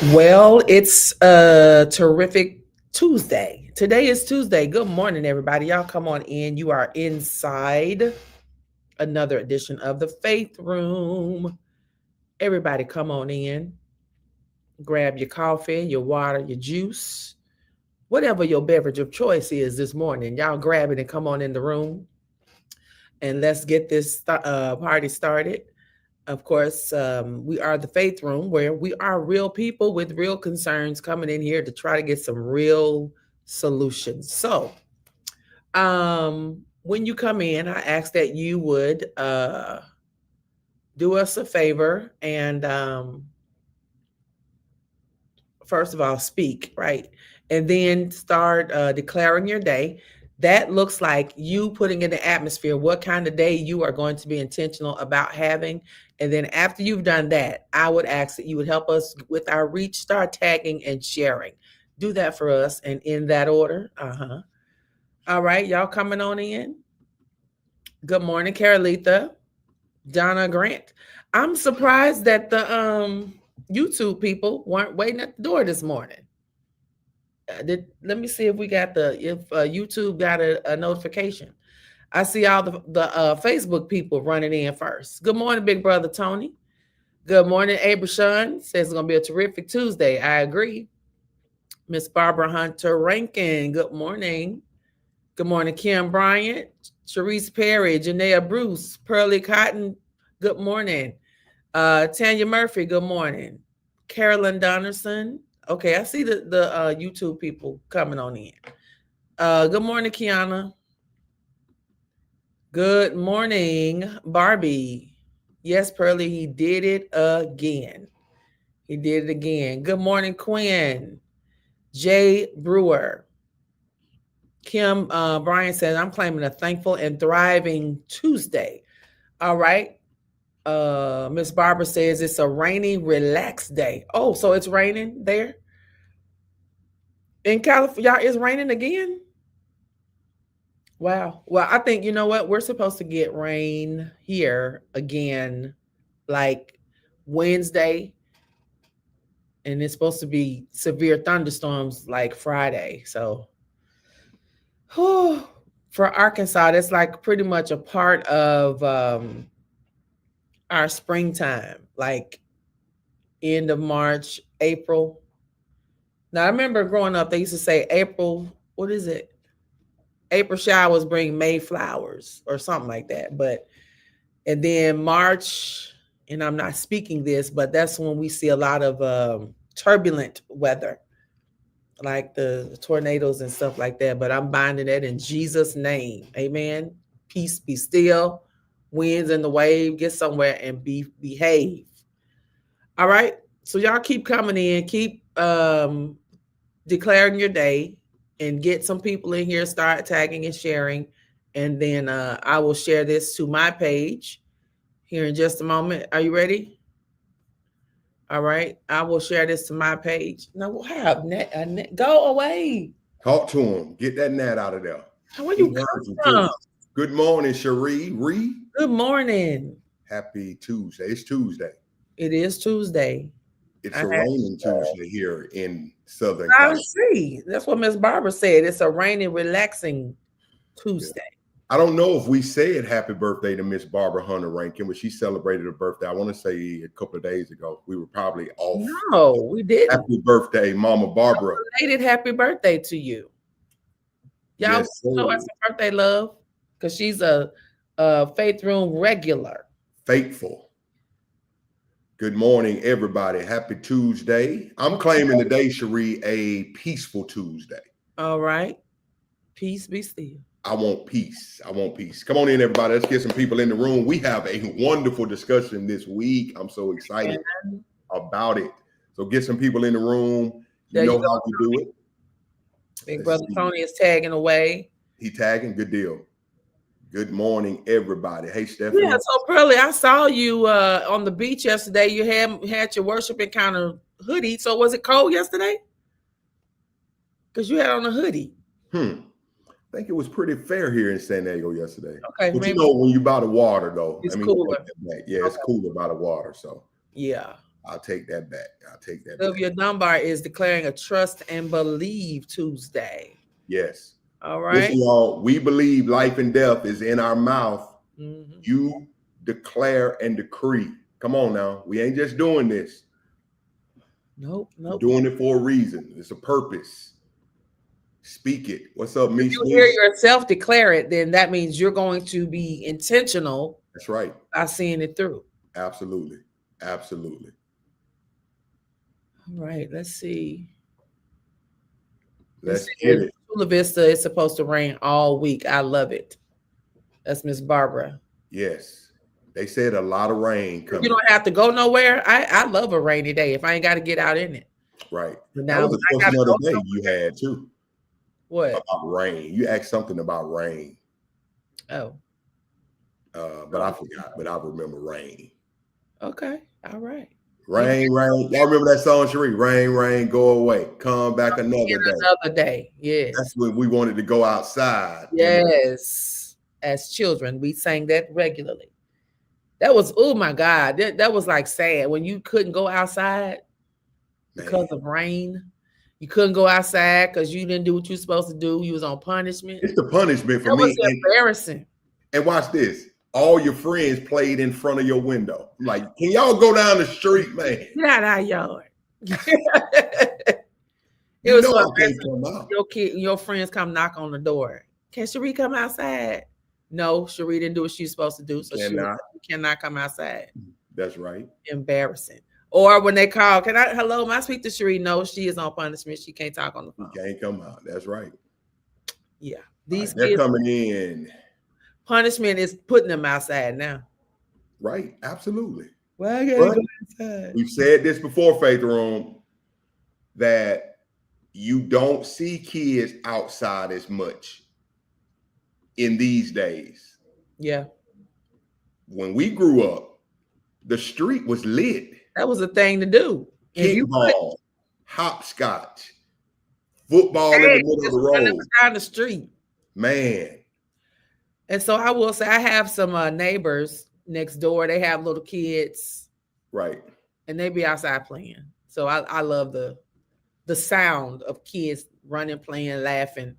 Well, it's a terrific Tuesday. Today is Tuesday. Good morning, everybody. Y'all come on in. You are inside another edition of the Faith Room. Everybody come on in. Grab your coffee, your water, your juice, whatever your beverage of choice is this morning. Y'all grab it and come on in the room. And let's get this party started. Of course, we are the Faith Room, where we are real people with real concerns coming in here to try to get some real solutions. So, when you come in, I ask that you would do us a favor and, first of all, speak, right? And then start declaring your day. That looks like you putting in the atmosphere what kind of day you are going to be intentional about having. And then after you've done that, I would ask that you would help us with our reach, start tagging and sharing. Do that for us and in that order. All right, y'all coming on in. Good morning, Carolita, Donna Grant. I'm surprised that the YouTube people weren't waiting at the door this morning. Let me see if we got if YouTube got a notification. I see all the Facebook people running in first. Good morning, big brother Tony. Good morning, Abraham says it's gonna be a terrific Tuesday. I agree. Miss Barbara Hunter Rankin. Good morning. Good morning, Kim Bryant, Sharice Perry, Janaea Bruce, Pearlie Cotton. Good morning. Tanya Murphy. Good morning. Carolyn Donnerson. Okay, I see the YouTube people coming on in. Good morning, Kiana. Good morning, Barbie. Yes, Pearlie, he did it again. He did it again. Good morning, Quinn. Jay Brewer. Kim Bryan says, I'm claiming a thankful and thriving Tuesday. All right. Miss Barbara says it's a rainy, relaxed day. Oh, so it's raining there? In California, y'all, it's raining again? Wow. Well, I think you know what? We're supposed to get rain here again like Wednesday, and it's supposed to be severe thunderstorms like Friday. So, for Arkansas, that's like pretty much a part of our springtime, like end of March, April. Now, I remember growing up, they used to say April, what is it? April showers bring May flowers or something like that. But and then March, and I'm not speaking this, but that's when we see a lot of turbulent weather, like the tornadoes and stuff like that. But I'm binding that in Jesus' name. Amen. Peace be still. Winds and the wave, get somewhere and behave. All right. So y'all keep coming in, keep declaring your day, and get some people in here, start tagging and sharing. And then I will share this to my page here in just a moment. Are you ready? All right. I will share this to my page. No, we'll have net, go away. Talk to him. Get that gnat out of there. Where you come from? Good morning, Cherie. Good morning. Happy Tuesday. It's Tuesday. It is Tuesday. It's a raining Tuesday here in Southern I California. see. That's what Miss Barbara said. It's a rainy, relaxing Tuesday. I don't know if we said happy birthday to Miss Barbara Hunter Rankin, but she celebrated her birthday, I want to say a couple of days ago. We were probably off. No, we didn't. Happy birthday, Mama Barbara. Belated happy birthday to you. Y'all know it's her birthday, love, because she's a Faith Room regular. Faithful. Good morning, everybody. Happy Tuesday. I'm claiming today, Cherie, a peaceful Tuesday. All right. Peace be still. I want peace. I want peace. Come on in, everybody. Let's get some people in the room. We have a wonderful discussion this week. I'm so excited about it. So get some people in the room. You know how to do it. Big brother Tony is tagging away. He tagging. Good deal. Good morning, everybody. Hey, Stephanie. Yeah, so Pearlie, I saw you on the beach yesterday. You had your worship encounter hoodie. So was it cold yesterday? Because you had on a hoodie. I think it was pretty fair here in San Diego yesterday. Okay. But you know, when you by the water, though, it's cooler. Yeah, it's cooler by the water. So yeah. I'll take that back. I'll take that Sylvia back. Dunbar is declaring a trust and believe Tuesday. Yes. All right. Listen, y'all, we believe life and death is in our mouth. Mm-hmm. You declare and decree. Come on now. We ain't just doing this. Nope. We're doing it for a reason. It's a purpose. Speak it. What's up, Miss? If you hear yourself declare it, then that means you're going to be intentional. That's right. By seeing it through. Absolutely. Absolutely. All right. Let's see. Let's get it. Chula Vista is supposed to rain all week. I love it. That's Miss Barbara. Yes. They said a lot of rain coming. You don't have to go nowhere. I love a rainy day if I ain't got to get out in it. Right. But now, that was a question of the day you had too. What? About rain. You asked something about rain. Oh. But I forgot. But I remember rain. Okay. All right. Rain, rain. Y'all remember that song, Cherie? Rain, rain, go away. Come back another day. Another day. Yes. That's when we wanted to go outside. Yes. As children, we sang that regularly. That was, oh my God. That was like sad when you couldn't go outside because of rain. You couldn't go outside because you didn't do what you were supposed to do. You was on punishment. It's the punishment for me. That was embarrassing. And watch this. All your friends played in front of your window. I'm like, can y'all go down the street, man? Get out our yard. It was so your friends come knock on the door. Can Cherie come outside? No, Cherie didn't do what she was supposed to do. So she cannot come outside. That's right. Embarrassing. Or when they call, hello, may I speak to Cherie? No, she is on punishment. She can't talk on the phone. She can't come out. That's right. Yeah. These they're coming in. Punishment is putting them outside now. Right. Absolutely. Well, I gotta go outside. We've said this before, Faith Room, that you don't see kids outside as much in these days. Yeah. When we grew up, the street was lit. That was a thing to do. Kickball, hopscotch, football in the middle of the road. Down the street. Man. And so I will say I have some neighbors next door. They have little kids. Right. And they be outside playing. So I love the sound of kids running, playing, laughing.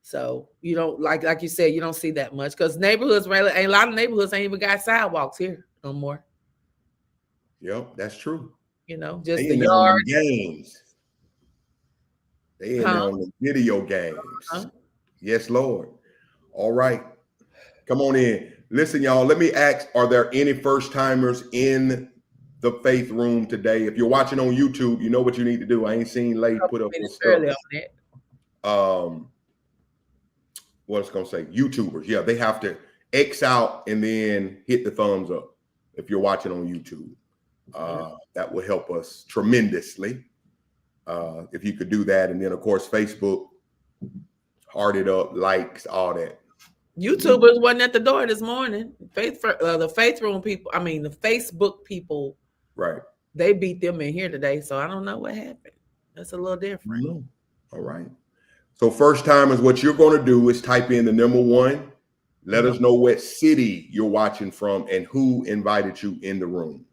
So you don't like you said, you don't see that much because neighborhoods, a lot of neighborhoods ain't even got sidewalks here no more. Yep, that's true. You know, just the yard games. They in on the video games. Yes, Lord. All right. Come on in. Listen, y'all, let me ask, are there any first timers in the Faith Room today? If you're watching on YouTube, you know what you need to do. I ain't seen Lay put up this stuff. What I was going to say, YouTubers. Yeah, they have to X out and then hit the thumbs up if you're watching on YouTube. That will help us tremendously. If you could do that. And then, of course, Facebook, heart it up, likes, all that. YouTubers wasn't at the door this morning. The Faith Room people, the Facebook people, right? They beat them in here today, so I don't know what happened. That's a little different. All right. So first time is what you're going to do is type in the number 1. Let us know what city you're watching from and who invited you in the room.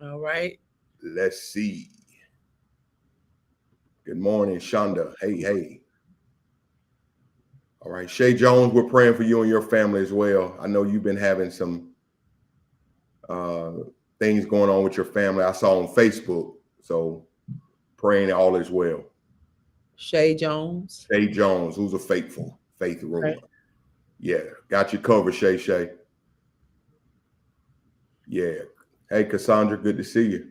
All right. Let's see. Good morning, Shonda. Hey. All right, Shay Jones, we're praying for you and your family as well. I know you've been having some things going on with your family. I saw on Facebook, so praying all is well. Shay Jones, who's a Faith Room. Right. Yeah, got you covered, Shay. Yeah. Hey, Cassandra, good to see you.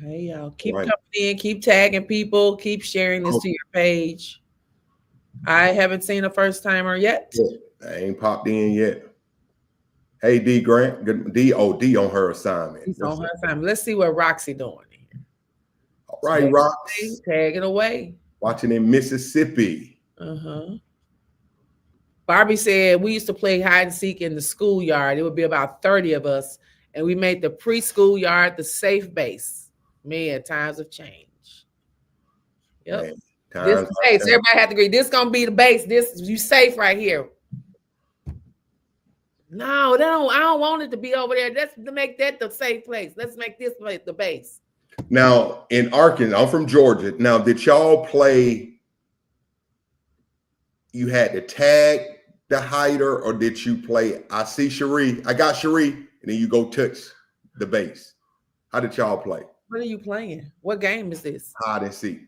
Hey, y'all, keep coming in, keep tagging people, keep sharing this to your page. I haven't seen a first timer yet. Yeah, I ain't popped in yet. Hey, D Grant. Good D on her assignment. He's on her assignment. Let's see what Roxy doing here. All right, Rox. Tagging away. Watching in Mississippi. Barbie said we used to play hide and seek in the schoolyard. It would be about 30 of us, and we made the preschool yard the safe base. Man, times have changed. Yep. Man. This is safe. Everybody had to agree. This is gonna be the base. This you safe right here. No, I don't want it to be over there. Let's make that the safe place. Let's make this place the base. Now, in Arkansas, I'm from Georgia. Now, did y'all play, you had to tag the hider, or did you play, I see Cherie, I got Cherie, and then you go touch the base? How did y'all play? What are you playing? What game is this? Hide and seek.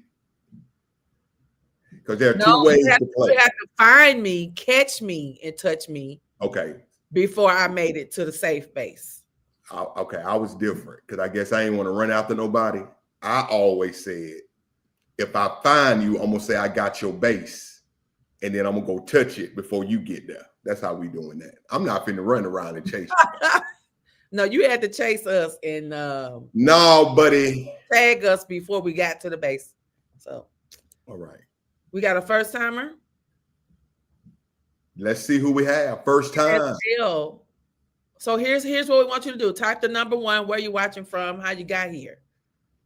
Because there are two ways to play. You have to find me, catch me, and touch me. Okay. Before I made it to the safe base. Okay, I was different because I guess I ain't want to run after nobody. I always said, if I find you, I'm gonna say I got your base, and then I'm gonna go touch it before you get there. That's how we doing that. I'm not finna run around and chase you. No, you had to chase us and no, buddy, tag us before we got to the base. So, all right, we got a first timer. Let's see who we have. First time. So here's what we want you to do. Type the number 1, where you watching from, how you got here.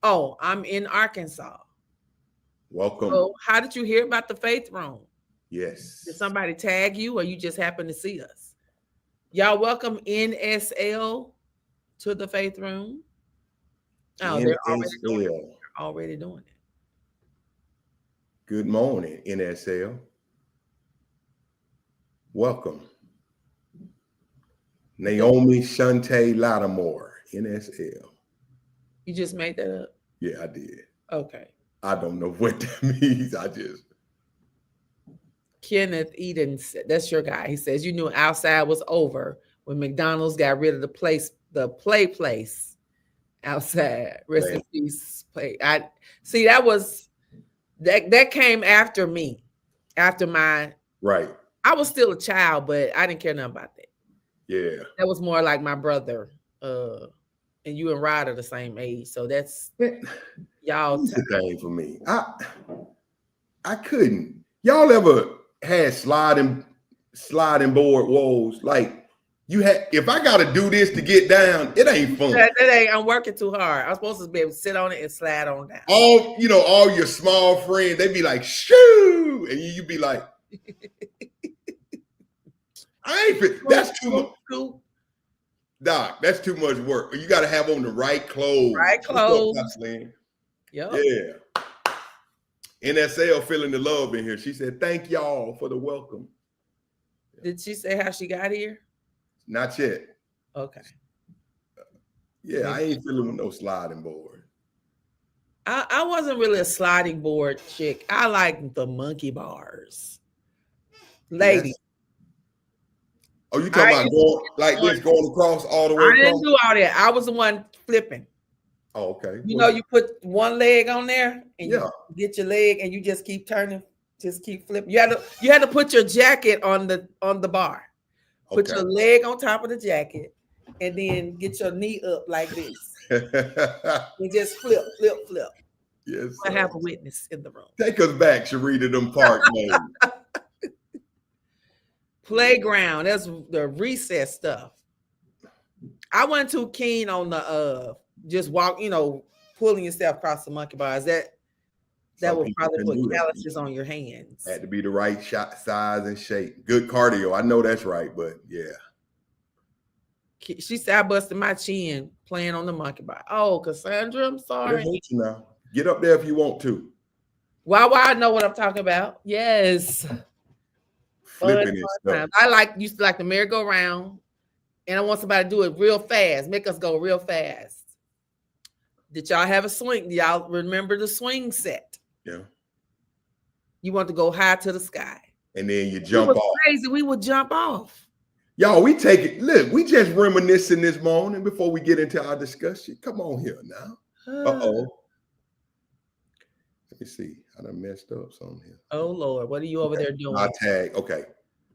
Oh, I'm in Arkansas. Welcome. So how did you hear about the Faith Room? Yes. Did somebody tag you, or you just happened to see us? Y'all welcome NSL to the Faith Room. Oh, they're already doing it. Good morning, NSL. Welcome. Naomi Shante Lattimore, NSL. You just made that up? Yeah, I did. Okay. I don't know what that means. Kenneth Eden, that's your guy. He says, you knew outside was over when McDonald's got rid of the play place outside. Rest in peace. Play. I see that came after me, after my right. I was still a child, but I didn't care nothing about that. Yeah. That was more like my brother. And you and Rod are the same age. So that's y'all. The thing for me. I couldn't. Y'all ever had sliding board woes? Like you had, if I gotta do this to get down, it ain't fun. I'm working too hard. I'm supposed to be able to sit on it and slide on down. All your small friends, they be like, shoo, and you be like, that's too much. Doc, that's too much work. You got to have on the right clothes. Right clothes. Yep. Yeah. NSL feeling the love in here. She said, thank y'all for the welcome. Did she say how she got here? Not yet. Okay. Yeah, I ain't feeling with no sliding board. I wasn't really a sliding board chick. I like the monkey bars. Lady. Yes. Oh, you talking about going like this, going across all the way across? I didn't do all that. I was the one flipping. Oh, okay. You know, you put one leg on there and you get your leg and you just keep turning, just keep flipping. You had to put your jacket on the bar. Put your leg on top of the jacket and then get your knee up like this. And just flip. Yes. I have a witness in the room. Take us back, Sharita, them park names. Playground, that's the recess stuff. I wasn't too keen on the just walk, pulling yourself across the monkey bars. That would probably put calluses on your hands. Had to be the right shot, size, and shape. Good cardio. I know that's right, but yeah. She said I busted my chin playing on the monkey bar. Oh, Cassandra, I'm sorry. Now. Get up there if you want to. Why I know what I'm talking about. Yes. Flipping stuff. I used to like the merry-go-round, and I want somebody to do it real fast. Make us go real fast. Did y'all have a swing? Do y'all remember the swing set? Yeah. You want to go high to the sky. And then you jump off. Crazy. We would jump off. Y'all, we take it. Look, we just reminiscing this morning before we get into our discussion. Come on here now. Uh-oh. Let me see. I done messed up something here. Oh, Lord. What are you over there doing? I tag. Okay.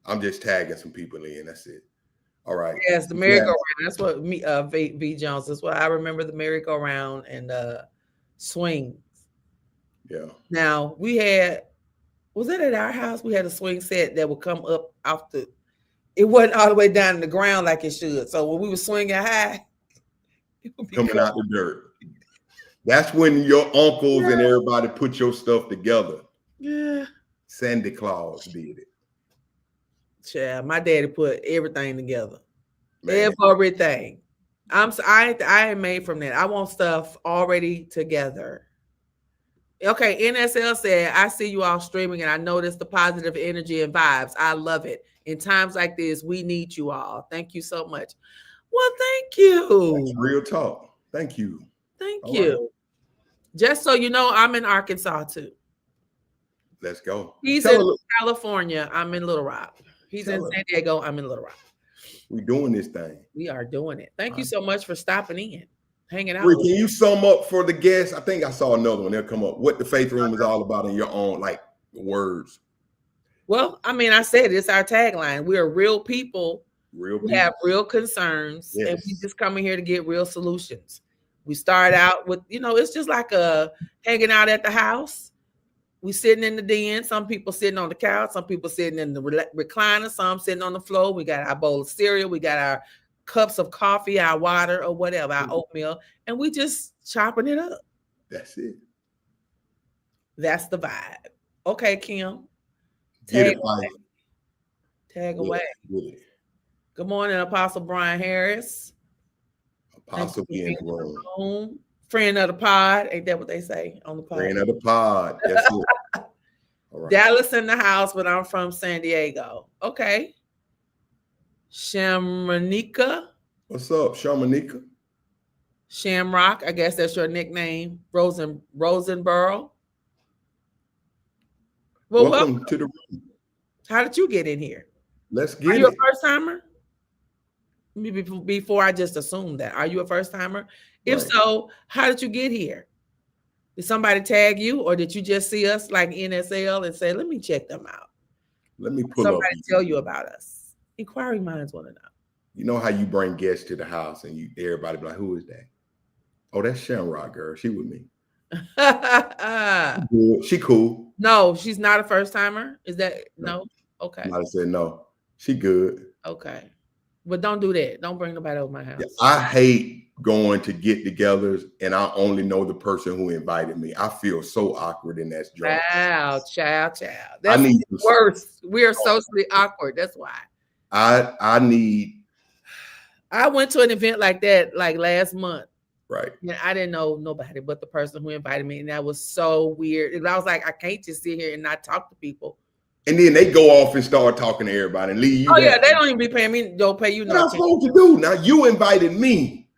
I'm just tagging some people in. That's it. All right. Yes, the merry-go-round. That's what V Jones. That's what I remember, the merry-go-round and swings. Yeah. Now, was it at our house? We had a swing set that would come up off it wasn't all the way down to the ground like it should. So when we were swinging high, it would be coming out the dirt. That's when your uncles and everybody put your stuff together. Yeah. Santa Claus did it. Yeah, my daddy put everything together. Man. Everything. I am made from that. I want stuff already together. Okay, NSL said, I see you all streaming and I notice the positive energy and vibes. I love it. In times like this, we need you all. Thank you so much. Well, thank you. That's real talk. Thank you. Thank All you. right. Just so you know, I'm in Arkansas too. Let's go. He's in California. I'm in Little Rock. He's in San Diego. I'm in Little Rock. We're doing this thing. We are doing it. Thank you so much for stopping in, hanging out. Can you sum up for the guests? I think I saw another one. They'll come up. What the Faith Room is all about in your own words. Well, I mean, I said it's our tagline. We are real people. We have real concerns, yes. And we just come in here to get real solutions. We start out with, it's just like hanging out at the house. We sitting in the den. Some people sitting on the couch. Some people sitting in the recliner. Some sitting on the floor. We got our bowl of cereal. We got our cups of coffee, our water, or whatever, our oatmeal, and we just chopping it up. That's it. That's the vibe. Okay, Kim. Tag away. Good morning, Apostle Brian Harris. Apostle being grown. Friend of the pod. Ain't that what they say on the pod? Friend of the pod. That's it. All right. Dallas in the house, but I'm from San Diego. Okay. Shamronika. What's up, Shamronika? Shamrock. I guess that's your nickname. Rosenborough. Well, welcome to the room. How did you get in here? Let's get it. Are you a first timer? Before I just assumed that. Are you a first timer? If so, how did you get here? Did somebody tag you, or did you just see us like NSL and say, let me check them out? Let me pull somebody tell you about us. Inquiring minds want to know. You know how you bring guests to the house and everybody be like, who is that? Oh, that's Shamrock girl. She with me. She cool. No, she's not a first timer. Is that no? Okay. Somebody said no. She good. Okay. But don't do that. Don't bring nobody over my house. Yeah, I hate going to get-togethers and I only know the person who invited me. I feel so awkward in that joint. Child. That's worse. We are socially awkward. That's why. I went to an event like that like last month. Right. And I didn't know nobody but the person who invited me. And that was so weird. And I was like, I can't just sit here and not talk to people. And then they go off and start talking to everybody and leave you. Oh, yeah, they don't even be paying me. Don't pay you nothing. What I'm supposed to do? Now you invited me,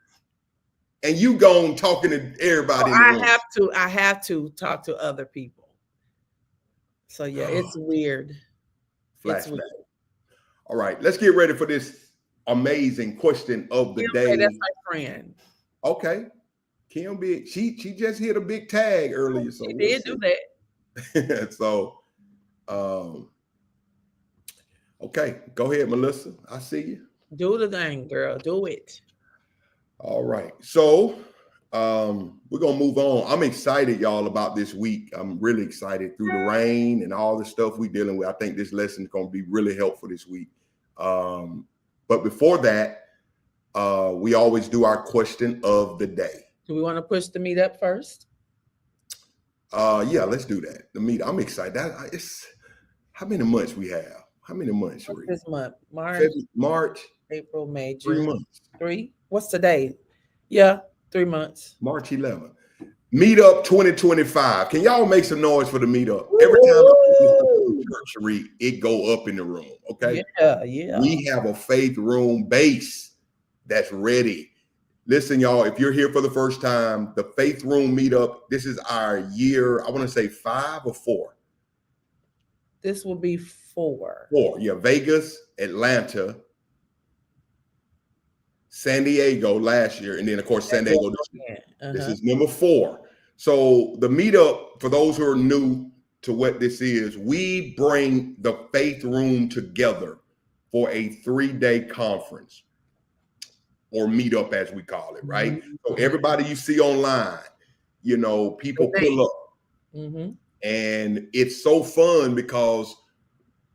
and you gone talking to everybody. I have to talk to other people. So yeah, it's weird. It's weird. All right, let's get ready for this amazing question of the day. That's my friend. Okay, Kim Big. She just hit a big tag earlier. So she did do that. So. Okay, go ahead, Melissa. I see you. Do the thing, girl. Do it. All right. So we're gonna move on. I'm excited, y'all, about this week. I'm really excited through the rain and all the stuff we're dealing with. I think this lesson is gonna be really helpful this week. But before that, we always do our question of the day. Do we want to push the meet up first? Yeah, let's do that. The meet. I'm excited. It's how many months we have? How many months? This month, March, April, May, June. 3 months. 3. What's today? Yeah, 3 months. March 11th. Meetup 2025. Can y'all make some noise for the meetup? Every time church it go up in the room. Okay. Yeah. We have a faith room base that's ready. Listen, y'all, if you're here for the first time, the Faith Room Meetup, this is our year, I want to say 5 or 4. This will be 4. 4, yeah. Vegas, Atlanta, San Diego last year, and then, of course, San Diego this year. This is number 4. So the meetup, for those who are new to what this is, we bring the Faith Room together for a 3-day conference. Or meetup, as we call it, right? Mm-hmm. So everybody you see online, people pull up. Mm-hmm. And it's so fun because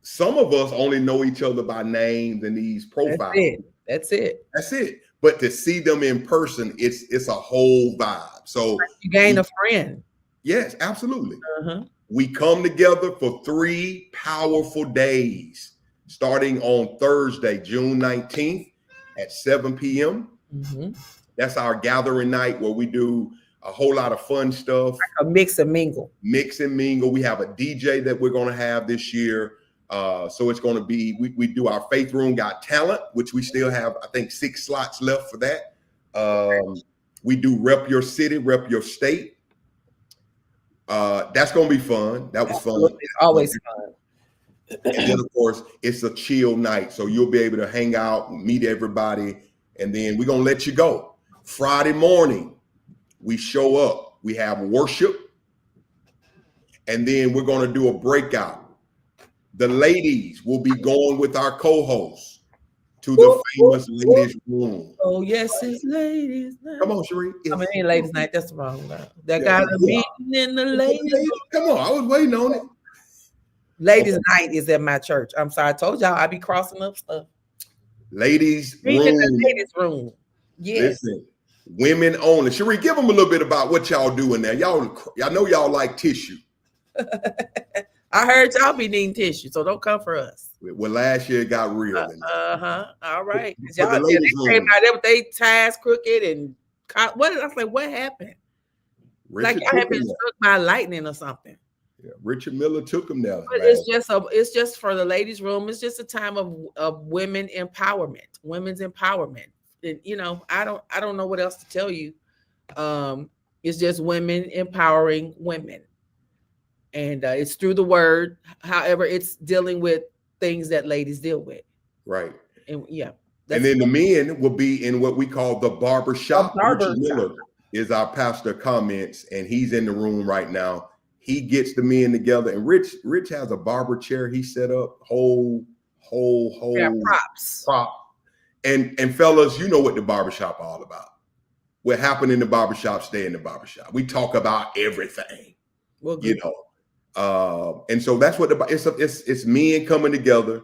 some of us only know each other by names and these profiles. That's it. But to see them in person, it's a whole vibe. So you gain a friend. Yes, absolutely. Uh-huh. We come together for 3 powerful days, starting on Thursday, June 19th. at 7 p.m. That's our gathering night where we do a whole lot of fun stuff. Like a mix and mingle. Mix and mingle. We have a DJ that we're going to have this year. So it's going to be, we do our Faith Room Got Talent, which we still have, I think, 6 slots left for that. We do Rep Your City, Rep Your State. That's going to be fun. That was fun. It's always fun. And then, of course, it's a chill night. So you'll be able to hang out, meet everybody, and then we're going to let you go. Friday morning, we show up. We have worship. And then we're going to do a breakout. The ladies will be going with our co-hosts to the famous ladies' room. Oh, yes, it's ladies' night. Come on, Sheree. I mean, ain't ladies' night. That's the wrong one. That got a meeting in the ladies'. Come on, I was waiting on it. Ladies' night is at my church. I'm sorry, I told y'all I'd be crossing up stuff. Ladies' room. room. The ladies' room. Yes. Listen, women only. Sheree, give them a little bit about what y'all doing there. Y'all know y'all like tissue. I heard y'all be needing tissue, so don't come for us. Well, last year it got real. All right. But Y'all the they came out there with their ties crooked and what did I say? What happened? Richard like I had been struck by lightning or something. Yeah, Richard Miller took them down. But it's just for the ladies' room. It's just a time of women empowerment, women's empowerment. And you know, I don't know what else to tell you. It's just women empowering women. And it's through the word. However, it's dealing with things that ladies deal with. Right. And yeah. And then the men will be in what we call the barber shop. Richard Miller is our pastor of comments, and he's in the room right now. He gets the men together, and Rich has a barber chair he set up, whole props. And fellas, you know what the barbershop all about. What happened in the barbershop, stay in the barbershop. We talk about everything. Well, you know. And so that's what it's men coming together,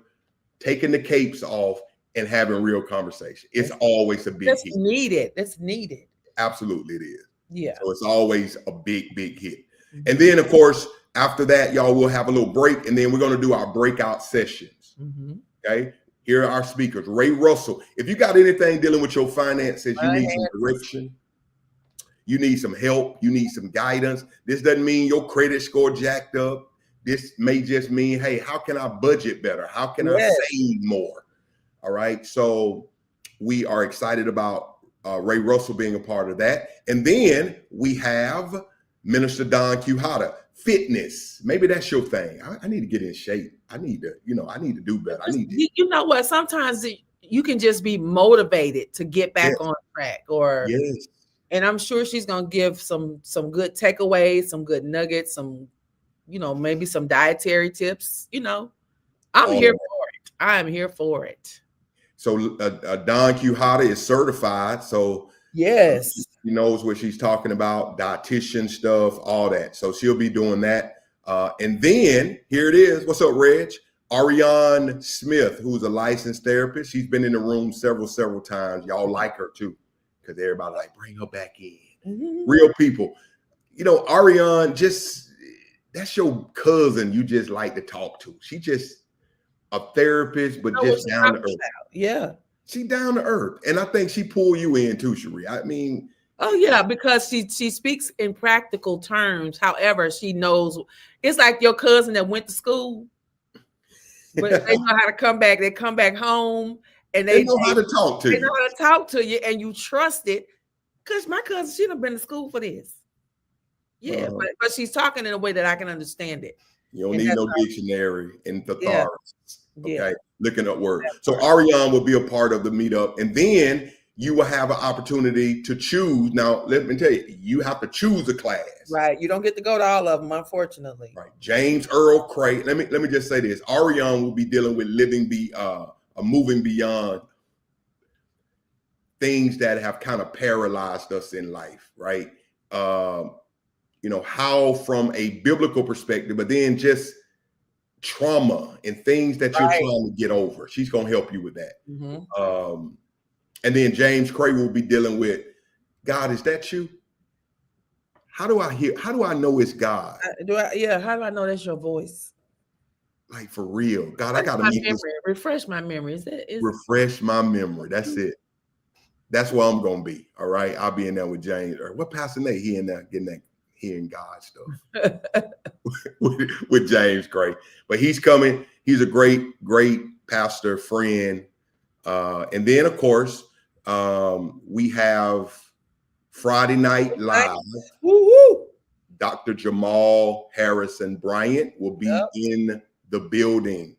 taking the capes off and having real conversation. It's always a big hit. Needed. That's needed. Absolutely it is. Yeah. So it's always a big hit. And then, of course, after that, y'all will have a little break, and then we're going to do our breakout sessions. Okay. Here are our speakers. Ray Russell. If you got anything dealing with your finances, you need some direction. You need some help. You need some guidance. This doesn't mean your credit score jacked up. This may just mean, hey, how can I budget better? How can I save more? All right. So we are excited about Ray Russell being a part of that. And then we have Minister Don Quijada. Fitness. Maybe that's your thing. I need to get in shape. I need to do better. You know what? Sometimes you can just be motivated to get back on track and I'm sure she's going to give some good takeaways, some good nuggets, some, maybe some dietary tips, I'm here for it. I am here for it. So Don Quijada is certified. So yes, she knows what she's talking about, dietitian stuff, all that. So she'll be doing that. And then here it is. What's up, Reg? Ariane Smith, who's a licensed therapist. She's been in the room several times. Y'all like her too, because everybody like, bring her back in. Real people. Ariane, that's your cousin you just like to talk to. She just a therapist, but just down to earth. Yeah. She down to earth. And I think she pulled you in too, Sheree. I mean. Oh yeah, because she speaks in practical terms. However, she knows it's like your cousin that went to school, but they know how to come back. They come back home and they know how to talk to you. They know how to talk to you, and you trust it. Because my cousin, she done been to school for this. Yeah, but she's talking in a way that I can understand it. You don't need no dictionary and thesaurus. Okay, looking up words. So Ariane will be a part of the meetup, and then you will have an opportunity to choose. Now, let me tell you, you have to choose a class. Right. You don't get to go to all of them, unfortunately. Right. James Earl Cray. Let me just say this. Ariane will be dealing with moving beyond things that have kind of paralyzed us in life, right? How from a biblical perspective, but then just trauma and things that you're trying to get over. She's going to help you with that. And then James Cray will be dealing with, God, is that you? How do I know it's God? How do I know that's your voice? Like for real. God, I gotta my meet this. memory. Refresh my memory. Refresh my memory. That's it. That's where I'm gonna be. All right. I'll be in there with James. Or what Pastor Nate? He in there getting that hearing God stuff with James Gray. But he's coming. He's a great pastor friend. And then of course, we have Friday Night Live. Woo-woo. Dr. Jamal Harrison Bryant will be in the building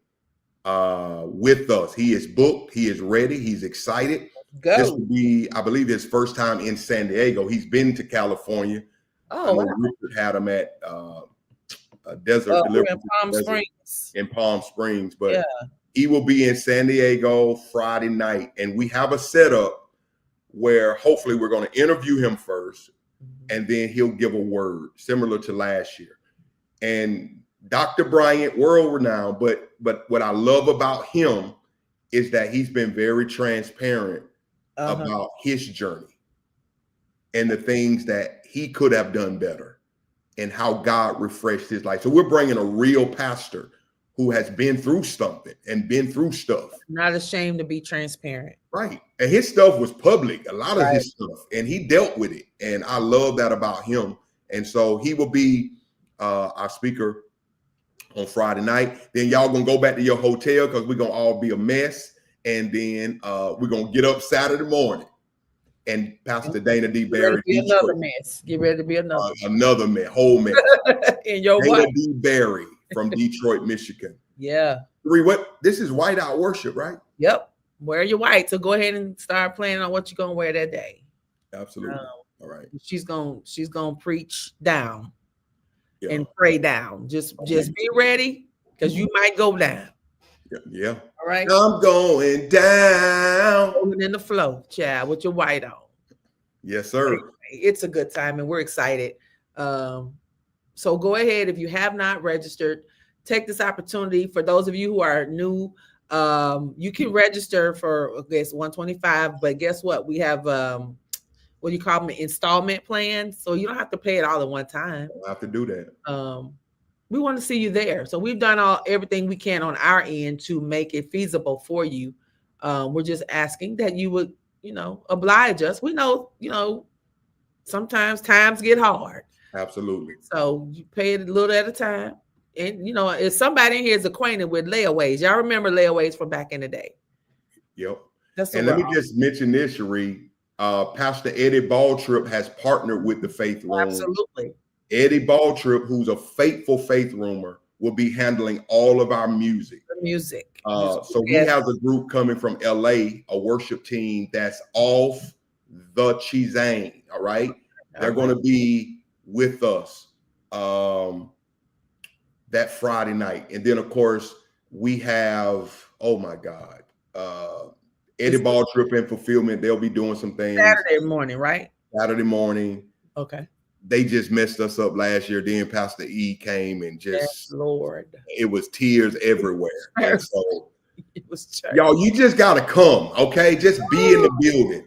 with us. He is booked. He is ready. He's excited. This will be, I believe, his first time in San Diego. He's been to California. Oh, wow. Richard had him at Desert Deliverance in Palm Springs. But he will be in San Diego Friday night. And we have a setup where hopefully we're going to interview him first, and then he'll give a word similar to last year. And Dr. Bryant, world renowned, but what I love about him is that he's been very transparent about his journey and the things that he could have done better and how God refreshed his life. So we're bringing a real pastor who has been through something and been through stuff. Not ashamed to be transparent. Right. And his stuff was public, a lot of his stuff, and he dealt with it. And I love that about him. And so he will be our speaker on Friday night. Then y'all gonna go back to your hotel because we're gonna all be a mess. And then we're gonna get up Saturday morning. And Pastor Dana D. Berry. Another mess. Get ready to be another mess, whole mess. In your Dana D. Berry from Detroit, Michigan. Yeah. This is White Out Worship, right? Yep. Wear your white. So go ahead and start planning on what you're gonna wear that day. Absolutely. All right. She's gonna preach down and pray down. Just be ready because you might go down. Yeah. All right. I'm going down. Going in the flow, child, with your white on. Yes, sir. It's a good time and we're excited. So go ahead. If you have not registered, take this opportunity. For those of you who are new, you can register for, I guess, $125, but guess what? We have what do you call them, installment plan. So you don't have to pay it all at one time. Don't have to do that. We want to see you there. So we've done everything we can on our end to make it feasible for you. We're just asking that you would, oblige us. We know, sometimes times get hard. Absolutely. So you pay it a little at a time. And, if somebody in here is acquainted with layaways, y'all remember layaways from back in the day. Yep. And let me just mention this, Cherie. Pastor Eddie Balltrip has partnered with the Faith Room. Absolutely. Eddie Balltrip, who's a faithful faith roomer, will be handling all of our music. The music. So we have a group coming from LA, a worship team that's off the Chizane. All right. They're going to be with us that Friday night. And then, of course, we have, oh my God, Eddie Balltrip and Fulfillment. They'll be doing some things. Saturday morning, right? Saturday morning. Okay. They just messed us up last year. Then Pastor E came and just, yes, Lord, it was tears everywhere. And so, it was y'all, you just gotta come, okay? Just be in the building.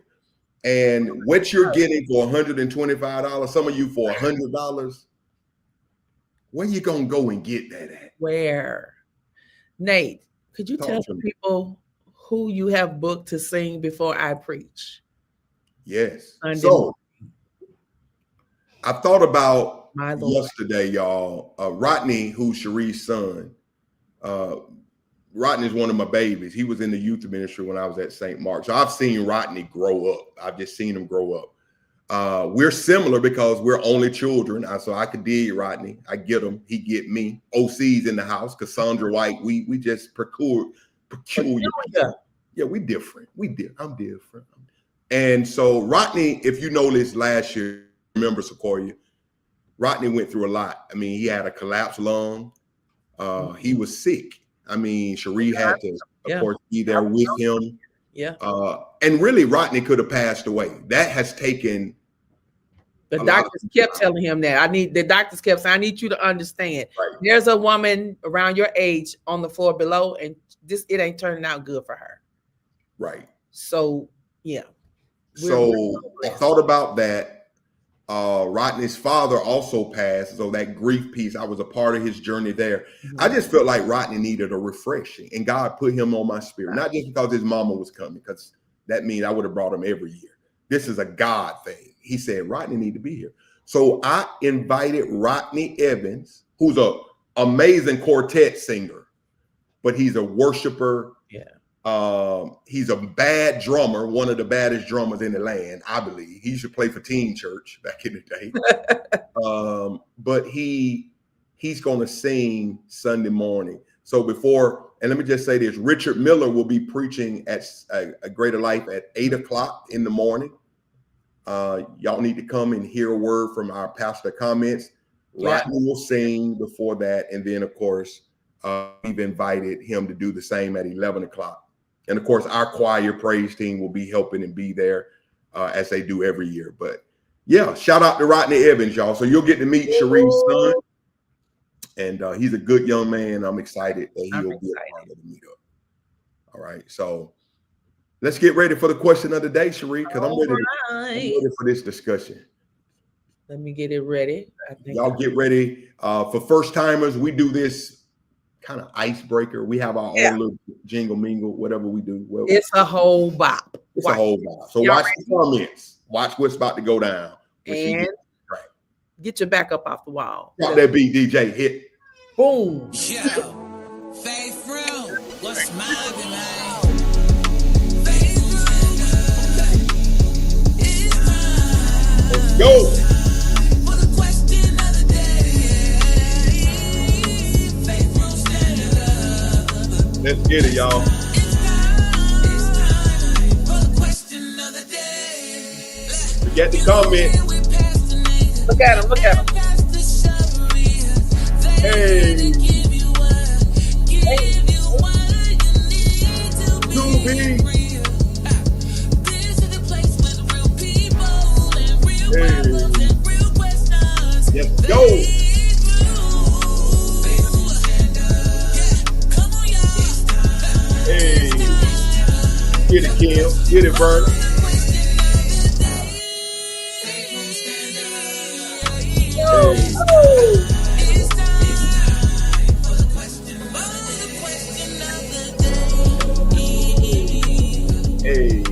And what you're getting for $125, some of you for $100, where you gonna go and get that at? Where? Nate, could you tell people who you have booked to sing before I preach? Yes. So I thought about yesterday, y'all. Rodney, who's Cherie's son, Rodney's one of my babies. He was in the youth ministry when I was at St. Mark. So I've seen Rodney grow up. I've just seen him grow up. We're similar because we're only children. So I could dig Rodney. I get him. He get me. OC's in the house. Cassandra White. We just peculiar. Yeah, we different. I'm different. And so Rodney, if you know this last year, remember Sequoia, Rodney went through a lot. I mean, he had a collapsed lung. He was sick. I mean, Cherie had to, of course, be there with him. Yeah. And really, Rodney could have passed away. That has taken. The doctors kept telling him that. The doctors kept saying, I need you to understand. Right. There's a woman around your age on the floor below, and it ain't turning out good for her. Right. So, yeah. So I thought about that. Rodney's father also passed, so that grief piece, I was a part of his journey there. I just felt like Rodney needed a refreshing, and God put him on my spirit, not just because his mama was coming, because that means I would have brought him every year. This is a God thing. He said Rodney need to be here, so I invited Rodney Evans, who's a amazing quartet singer, but he's a worshiper. Yeah. He's a bad drummer, one of the baddest drummers in the land, I believe. He used to play for Teen Church back in the day. But he's going to sing Sunday morning. So and let me just say this, Richard Miller will be preaching at a Greater Life at 8:00 in the morning. Y'all need to come and hear a word from our pastor comments. Yeah. Rodney will sing before that. And then, of course, we've invited him to do the same at 11:00. And of course, our choir praise team will be helping and be there as they do every year. But yeah, shout out to Rodney Evans, y'all. So you'll get to meet Cherie's son. And he's a good young man. I'm excited that he'll be a part of the meetup. All right. So let's get ready for the question of the day, Cherie, because I'm ready for this discussion. Let me get it ready. Y'all get ready. For first timers, we do this kind of icebreaker. We have our own little jingle mingle, whatever we do. Well, it's a whole bop. It's a whole bop. So watch the comments. Watch what's about to go down. And get your back up off the wall. Drop that beat, DJ. Hit. Boom. Yo, Faith Room. What's my man? Go. For the question of the day. Faith Room standing up. Let's get it, y'all. It's time for the question of the day. Forget the comment. Look at him. Look at him. Hey. Hey. Let's go. Hey. Get it, Kim. Get it, Vern. Hey.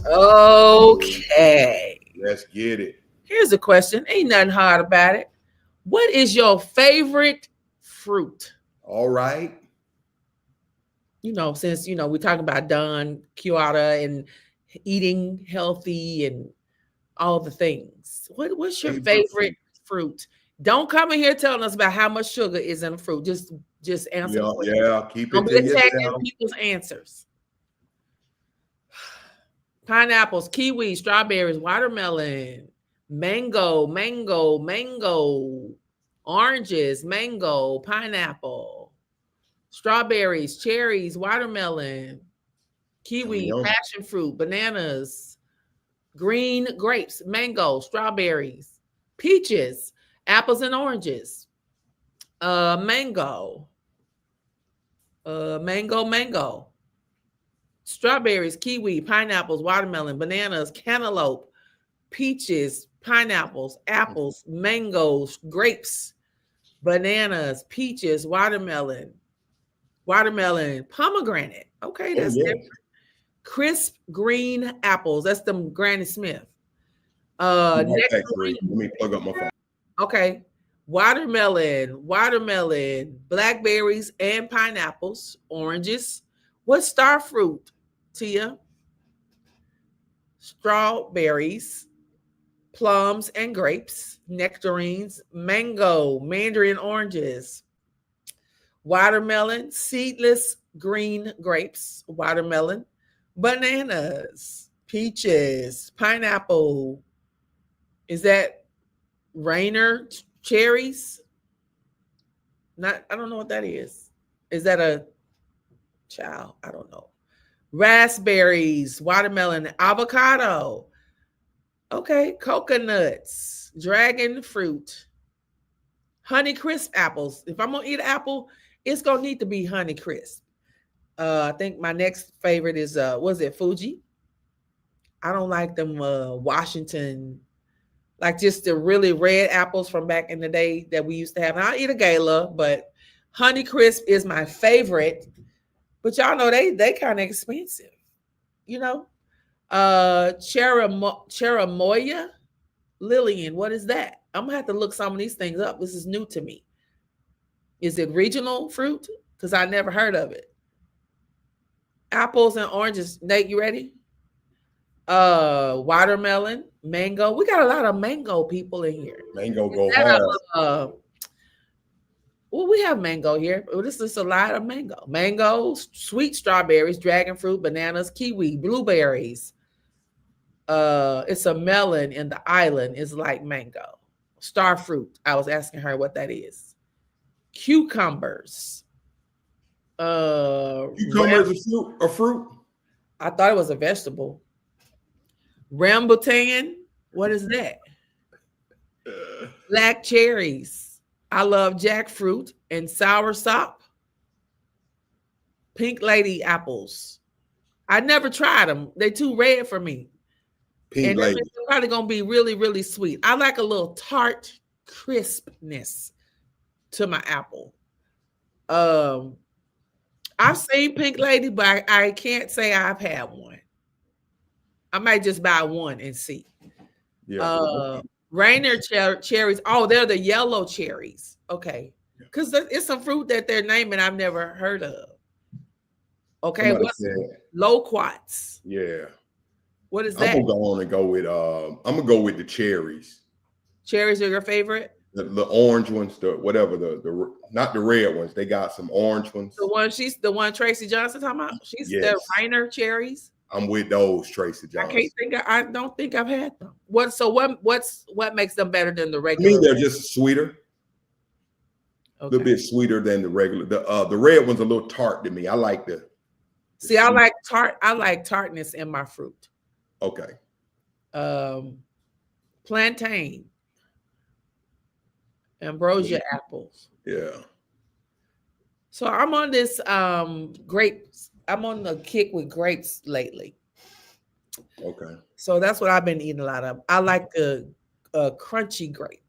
Okay. Let's get it. Here's a question. Ain't nothing hard about it. What is your favorite fruit? All right. Since we're talking about Don Quijote and eating healthy and all the things. What's your favorite fruit? Don't come in here telling us about how much sugar is in a fruit. Just answer. Yeah, keep it. Don't be attacking people's answers. Pineapples, kiwi, strawberries, watermelon, mango, oranges, mango, pineapple, strawberries, cherries, watermelon, kiwi, passion fruit, bananas, green grapes, mango, strawberries, peaches, apples and oranges, mango, strawberries, kiwi, pineapples, watermelon, bananas, cantaloupe, peaches, pineapples, apples, mangoes, grapes, bananas, peaches, watermelon, pomegranate. Okay, that's different. Crisp green apples. That's them Granny Smith. Let me plug up my phone. Okay. Watermelon, blackberries and pineapples, oranges. What's star fruit, Tia? Strawberries, plums and grapes, nectarines, mango, mandarin oranges, watermelon, seedless green grapes, watermelon, bananas, peaches, pineapple. Is that Rainer cherries? I don't know what that is. Is that a child? I don't know. Raspberries, watermelon, avocado. Okay, coconuts, dragon fruit, Honey Crisp apples. If I'm gonna eat an apple, it's gonna need to be Honey Crisp. I think my next favorite is was it Fuji? I don't like them Washington, like just the really red apples from back in the day that we used to have. And I eat a Gala, but Honeycrisp is my favorite. But y'all know they kind of expensive, you know. Cherimoya Lillian, what is that? I'm gonna have to look some of these things up. This is new to me. Is it regional fruit? Because I never heard of it. Apples and oranges. Nate, you ready? Watermelon, mango. We got a lot of mango people in here. Mango go Is that hard. Well, we have mango here. This is a lot of mango. Mango, sweet strawberries, dragon fruit, bananas, kiwi, blueberries. It's a melon in the island. It's like mango. Star fruit. I was asking her what that is. Cucumbers. Cucumbers a fruit? I thought it was a vegetable. Rambutan. What is that? Black cherries. I love jackfruit and soursop. Pink lady apples. I never tried them. They're too red for me. Pink lady. They're probably gonna be really, really sweet. I like a little tart crispness to my apple. I've seen Pink Lady, but I can't say I've had one. I might just buy one and see. Yeah. Rainier cherries. Oh, they're the yellow cherries. Okay. Because it's some fruit that they're naming I've never heard of. Okay. What's loquats? Yeah. What is that? I'm gonna go with the cherries. Cherries are your favorite? The orange ones, the not the red ones. They got some orange ones. The one Tracy Johnson talking about. She's the Rainier cherries. I'm with those, Tracy Johnson. I don't think I've had them. What makes them better than the regular? I mean, they're just sweeter. A little bit sweeter than the regular. The red one's a little tart to me. I like the. See, I like tart. I like tartness in my fruit. Okay. Plantain. Ambrosia apples. Yeah. So I'm on this grapes. I'm on the kick with grapes lately. Okay. So that's what I've been eating a lot of. I like the crunchy grape.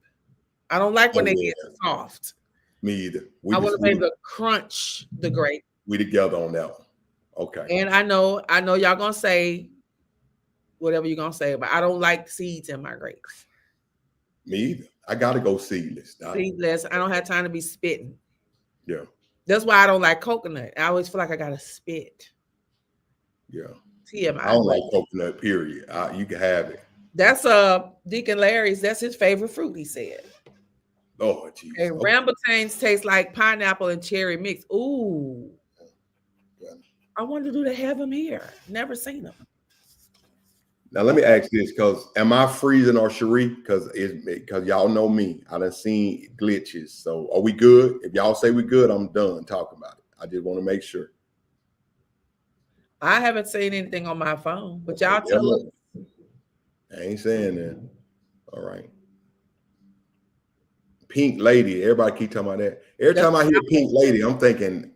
I don't like when they get soft. Me either. I want to be able to crunch the grape. We together on that one. Okay. And I know y'all gonna say whatever you're gonna say, but I don't like seeds in my grapes. Me either. I gotta go seedless. Seedless. I don't have time to be spitting. Yeah. That's why I don't like coconut. I always feel like I gotta spit. Yeah. TMI. I don't like coconut, period. You can have it. That's Deacon Larry's. That's his favorite fruit, he said. Oh, geez. And rambutans taste like pineapple and cherry mix. Ooh. Yeah. I wanted to have them here. Never seen them. Now let me ask this, because am I freezing or Cherie? Because y'all know me. I done seen glitches. So are we good? If y'all say we good, I'm done talking about it. I just want to make sure. I haven't seen anything on my phone, but y'all tell us. I ain't saying that. All right. Pink lady. Everybody keep talking about that. Every time I hear pink lady, I'm thinking,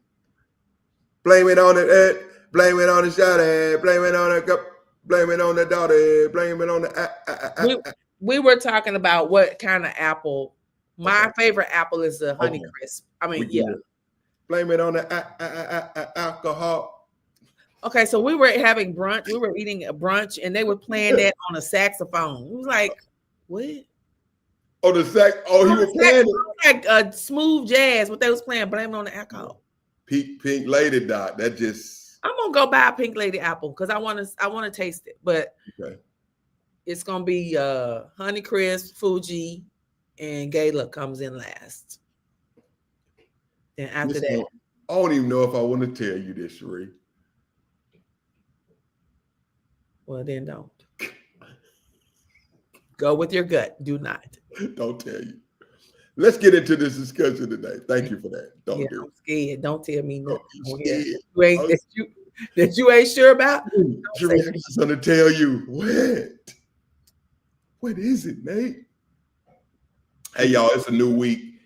blame it on it, blame it on the shot, blame it on the cup. Blame it on the daughter. Blame it on the. We were talking about what kind of apple. My favorite apple is the Honeycrisp. I mean, yeah. Blame it on the alcohol. Okay, so we were having brunch. We were eating a brunch, and they were playing that on a saxophone. It was like, what? Oh, the sax. Oh, he was playing it. Like smooth jazz. What they was playing. Blame it on the alcohol. Pink lady dot. That just. I'm gonna go buy a pink lady apple because I want to taste it, but it's gonna be Honeycrisp, Fuji, and Gala comes in last. Then after that, I don't even know if I want to tell you this, Cherie. Well, then don't. Go with your gut. Do not. Don't tell you. Let's get into this discussion today. Thank you for that. I'm scared. Don't tell me nothing. That you ain't sure about. I'm gonna tell you what. What is it, Nate? Hey, y'all! It's a new week.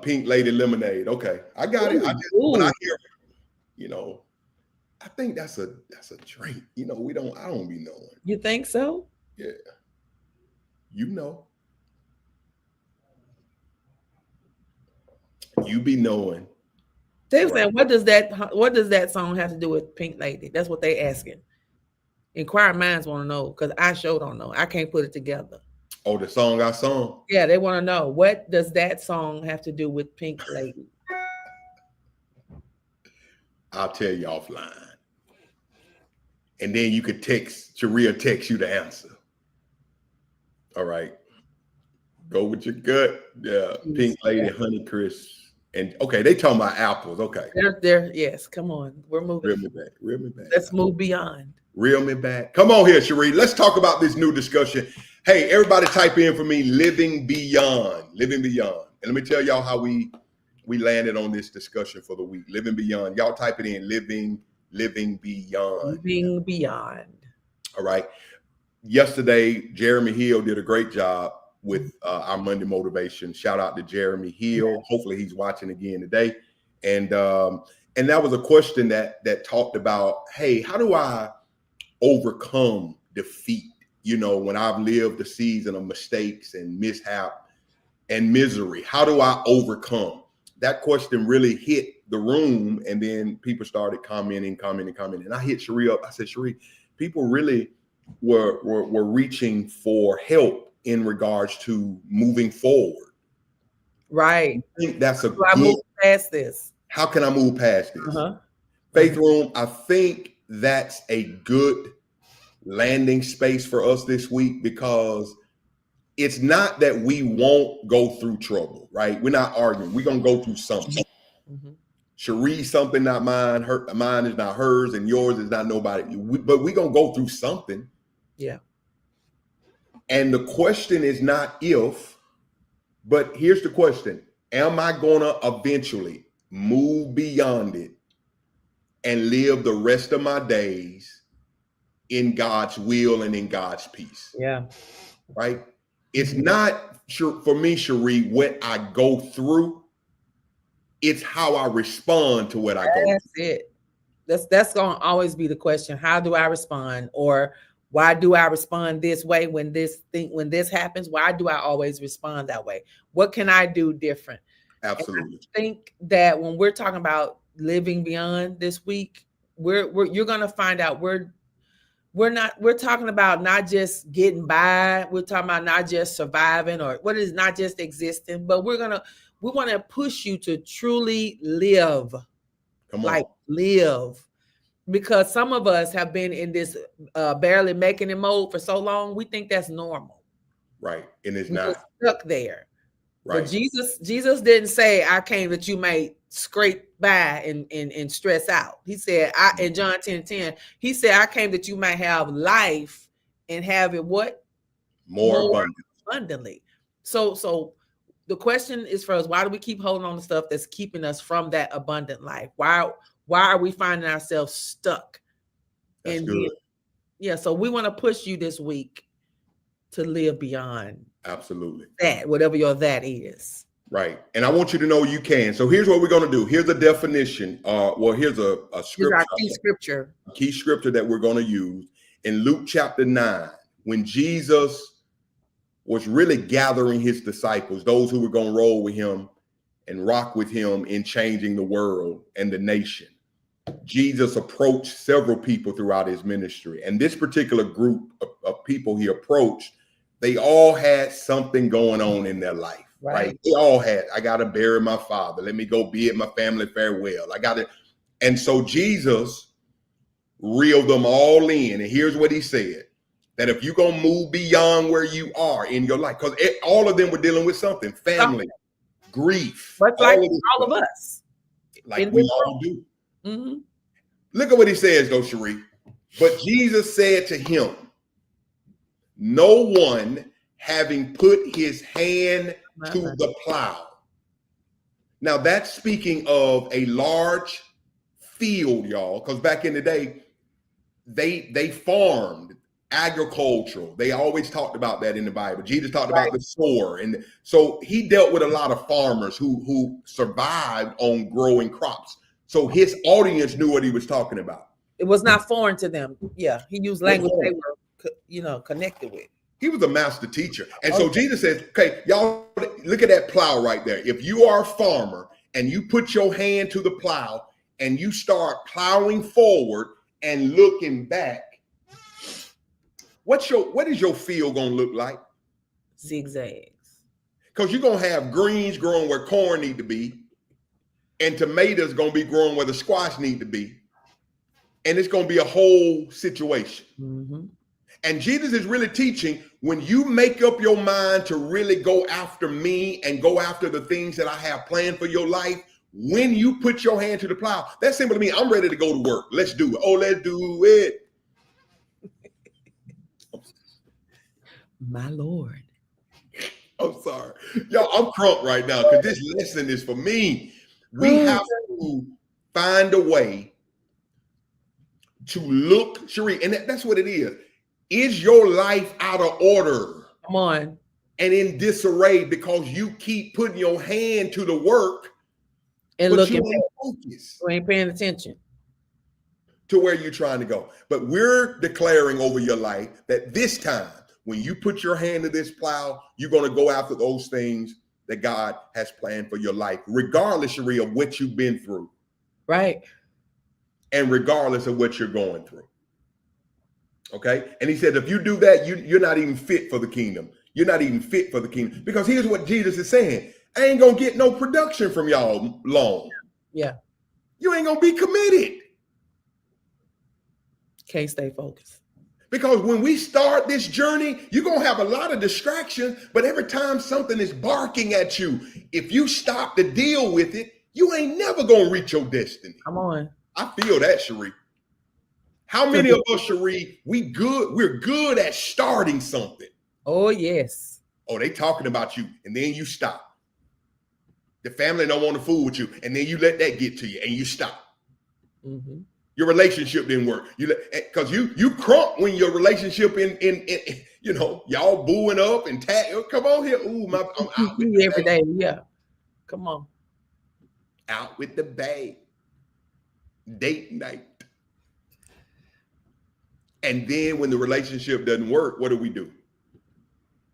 Pink Lady Lemonade. Okay, I got it. When I hear, I think that's a drink. You know, I don't be knowing. You think so? Yeah. You know. You be knowing. They were saying, what does that song have to do with Pink Lady? That's what they asking. Inquiring minds want to know, because I sure don't know. I can't put it together. Oh, the song I sung? Yeah, they want to know, what does that song have to do with Pink Lady? I'll tell you offline. And then you could Sharia text you the answer. All right. Go with your gut. Yeah. Pink Lady, Honey Crisp. And okay, they talking about apples. Okay. They're yes, come on. We're moving. Reel me back. Let's move beyond. Reel me back. Come on here, Cherie. Let's talk about this new discussion. Hey, everybody type in for me, living beyond. Living beyond. And let me tell y'all how we landed on this discussion for the week. Living beyond. Y'all type it in, living beyond. Living beyond. All right. Yesterday, Jeremy Hill did a great job with our Monday motivation. Shout out to Jeremy Hill. Hopefully he's watching again today. And that was a question that talked about, hey, how do I overcome defeat? You know, when I've lived a season of mistakes and mishap and misery, how do I overcome? That question really hit the room, and then people started commenting. And I hit Cherie up. I said, Cherie, people really were reaching for help in regards to moving forward. Right. I think that's a good. I move past this. How can I move past this? Faith Room, I think that's a good landing space for us this week, because it's not that we won't go through trouble, right? We're not arguing. We're going to go through something. Cherie's something, not mine. Mine is not hers, and yours is not nobody. But we're going to go through something. Yeah. And the question is not if, but here's the question. Am I going to eventually move beyond it and live the rest of my days in God's will and in God's peace? Yeah. Right? It's not for me, Cherie, what I go through. It's how I respond to what I go through. That's it. That's going to always be the question. How do I respond? Or why do I respond this way when this happens? Why do I always respond that way? What can I do different? Absolutely. I think that when we're talking about living beyond this week, you're going to find out we're talking about not just getting by. We're talking about not just surviving, or what is not just existing, but we want to push you to truly live. Come on. Like live. Because some of us have been in this barely making it mode for so long, we think that's normal. Right. And it's We're not. stuck there. Right. But Jesus didn't say, I came that you may scrape by and stress out. He said, in John 10:10, he said, I came that you might have life and have it what? More abundantly. So the question is for us, why do we keep holding on to stuff that's keeping us from that abundant life? Why are we finding ourselves stuck? That's good. Yeah, so we want to push you this week to live beyond. Absolutely. That, whatever your that is. Right. And I want you to know you can. So here's what we're going to do. Here's a definition. Here's a scripture. Here's our key scripture. A key scripture that we're going to use in Luke chapter 9, when Jesus was really gathering his disciples, those who were going to roll with him and rock with him in changing the world and the nation. Jesus approached several people throughout his ministry. And this particular group of people he approached, they all had something going on in their life, right? They all had, I got to bury my father. Let me go bid my family farewell. I got to. And so Jesus reeled them all in. And here's what he said, that if you're going to move beyond where you are in your life, because all of them were dealing with something, family, grief. But like all of us. Like we all do. Mm-hmm. Look at what he says, though, Cherie. But Jesus said to him, no one having put his hand to the plow. Now that's speaking of a large field, y'all, because back in the day, they farmed, agricultural. They always talked about that in the Bible. Jesus talked about the sower. And so he dealt with a lot of farmers who survived on growing crops. So his audience knew what he was talking about. It was not foreign to them. Yeah, he used language they were, connected with. He was a master teacher. And so Jesus says, okay, y'all look at that plow right there. If you are a farmer and you put your hand to the plow and you start plowing forward and looking back, what is your field going to look like? Zigzags. Because you're going to have greens growing where corn need to be, and tomatoes going to be growing where the squash need to be. And it's going to be a whole situation. Mm-hmm. And Jesus is really teaching, when you make up your mind to really go after me and go after the things that I have planned for your life, when you put your hand to the plow, that simply means I'm ready to go to work. Let's do it. Oh, let's do it. My Lord. I'm sorry. Yo, I'm crunk right now because this lesson is for me. We have to find a way to look, Cherie, and that's what it is. Is your life out of order? Come on. And in disarray because you keep putting your hand to the work and looking, you ain't focused. You ain't paying attention to where you're trying to go. But we're declaring over your life that this time, when you put your hand to this plow, you're going to go after those things that God has planned for your life, regardless, Cherie, of what you've been through. Right. And regardless of what you're going through. Okay. And he said, if you do that, you're not even fit for the kingdom. You're not even fit for the kingdom. Because here's what Jesus is saying. I ain't going to get no production from y'all long. Yeah. You ain't going to be committed. Can't stay focused. Because when we start this journey, you're going to have a lot of distractions. But every time something is barking at you, if you stop to deal with it, you ain't never going to reach your destiny. Come on. I feel that, Cherie. How many of us, Cherie, we're good at starting something. Oh, yes. Oh, they talking about you, and then you stop. The family don't want to fool with you, and then you let that get to you, and you stop. Mm-hmm. Your relationship didn't work. Because you crunk when your relationship in y'all booing up and come on here. Ooh, I'm out with every day. Yeah. Come on. Out with the babe. Date night. And then when the relationship doesn't work, what do?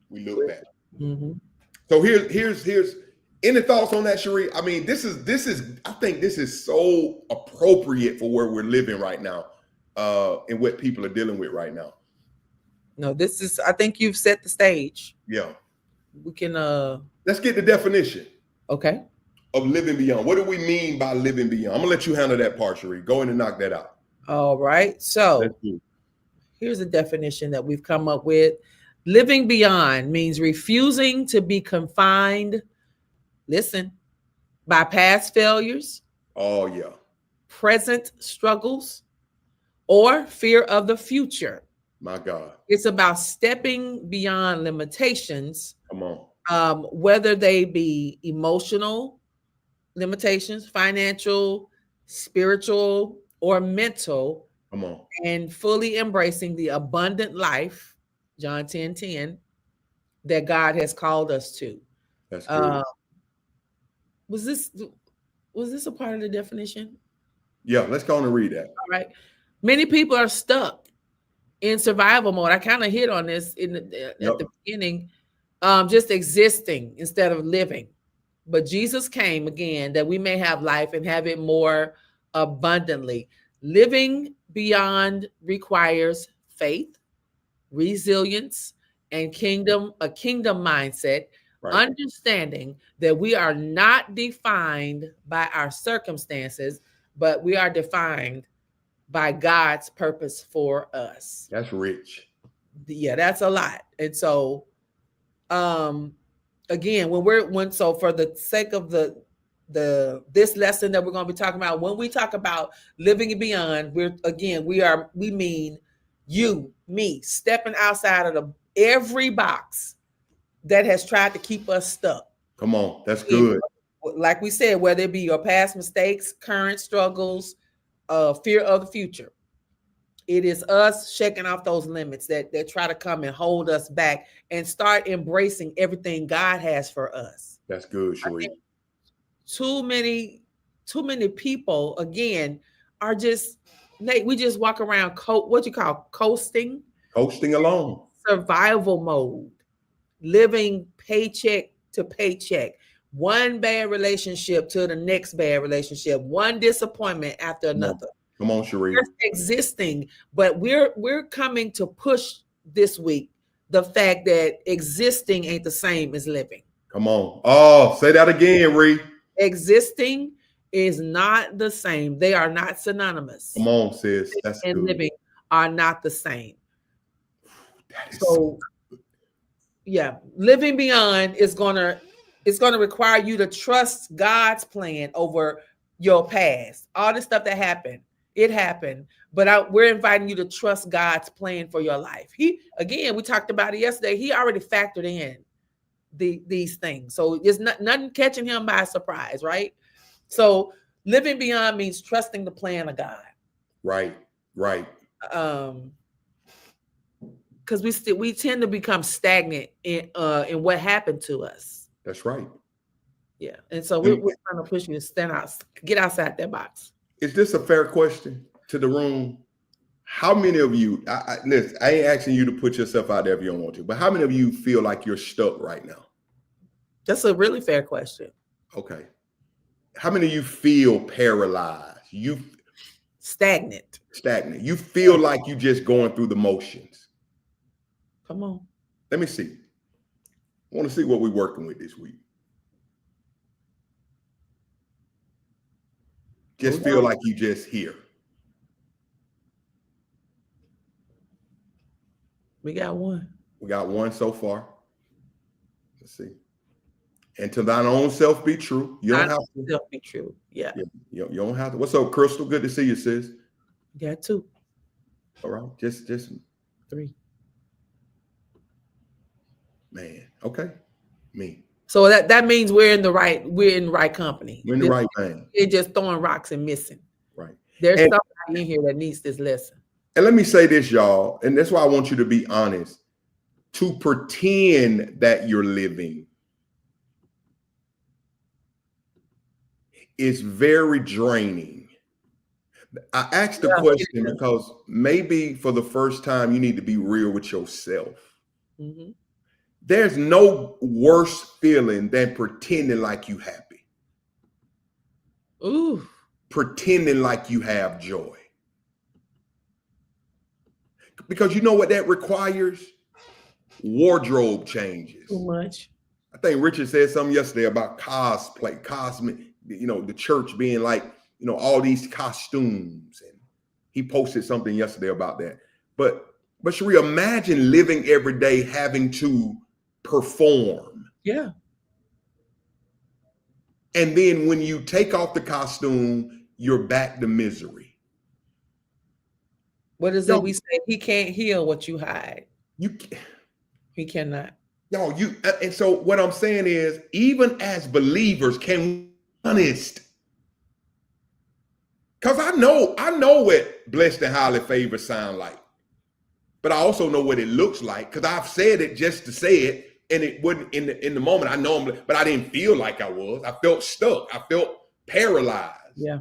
We look back. Mm-hmm. So here's any thoughts on that, Cherie? I mean, this is I think this is so appropriate for where we're living right now, and what people are dealing with right now. No, I think you've set the stage. Yeah. We can let's get the definition. Okay. Of living beyond. What do we mean by living beyond? I'm gonna let you handle that part, Cherie. Go in and knock that out. All right. So here's a definition that we've come up with. Living beyond means refusing to be confined, listen, by past failures. Oh, yeah. Present struggles or fear of the future. My God. It's about stepping beyond limitations. Come on. Whether they be emotional limitations, financial, spiritual, or mental. Come on. And fully embracing the abundant life, John 10:10, that God has called us to. That's good. Was this a part of the definition? Yeah, let's go on and read that. All right. Many people are stuck in survival mode. I kind of hit on this at the beginning, just existing instead of living. But Jesus came again that we may have life and have it more abundantly. Living beyond requires faith, resilience, and a kingdom mindset, right. Understanding that we are not defined by our circumstances, but we are defined by God's purpose for us. That's rich. Yeah, that's a lot. And so, again, so for the sake of this lesson that we're going to be talking about, when we talk about living beyond, we mean you, me, stepping outside of every box that has tried to keep us stuck. Come on, that's good. Like we said, whether it be your past mistakes, current struggles, fear of the future. It is us shaking off those limits that try to come and hold us back and start embracing everything God has for us. That's good, Cherie. Too many people, again, are just Nate, we just walk around what you call coasting, Coasting along. survival mode, living paycheck to paycheck, one bad relationship to the next bad relationship, one disappointment after another. Come on, Sheree. Just existing, but we're coming to push this week the fact that existing ain't the same as living. Come on. Oh, say that again, Ree. Existing is not the same. They are not synonymous. Come on, sis. That's and good. living are not the same. That is So yeah, living beyond is gonna require you to trust God's plan over your past. All this stuff that happened, it happened, but we're inviting you to trust God's plan for your life. We talked about it yesterday. He already factored in these things, so it's nothing catching him by surprise, right? So living beyond means trusting the plan of God. Right. Because we tend to become stagnant in what happened to us. That's right. Yeah, and so we're trying to push you to get outside that box. Is this a fair question to the room? How many of you? Listen, I ain't asking you to put yourself out there if you don't want to, but how many of you feel like you're stuck right now? That's a really fair question. Okay. How many of you feel paralyzed? Stagnant. You feel like you just going through the motions. Come on. Let me see. I want to see what we're working with this week. Just feel like you just here. We got one. We got one so far. Let's see. And to thine own self be true. You don't have to. Self be true. Yeah. You don't have to. What's up, Crystal? Good to see you, sis. Got two. All right. Just three. Man. Okay. Me. So that means we're in the right company. We're in the right thing. They're just throwing rocks and missing. Right. There's somebody in here that needs this lesson. And let me say this, y'all, and that's why I want you to be honest. To pretend that you're living is very draining. I asked the question because maybe for the first time you need to be real with yourself. Mm-hmm. There's no worse feeling than pretending like you happy. Ooh. Pretending like you have joy. Because you know what that requires? Wardrobe changes. Too much. I think Richard said something yesterday about cosplay, cosmic, the church being like, all these costumes. And he posted something yesterday about that. But Sheree, imagine living every day having to perform. Yeah. And then when you take off the costume, you're back to misery. What is it we say? He can't heal what you hide. He cannot. No, and so what I'm saying is, even as believers, can we be honest? Because I know what blessed and highly favored sound like. But I also know what it looks like, because I've said it just to say it, and it wouldn't in the moment. I know but I didn't feel like I was. I felt stuck. I felt paralyzed. Yeah.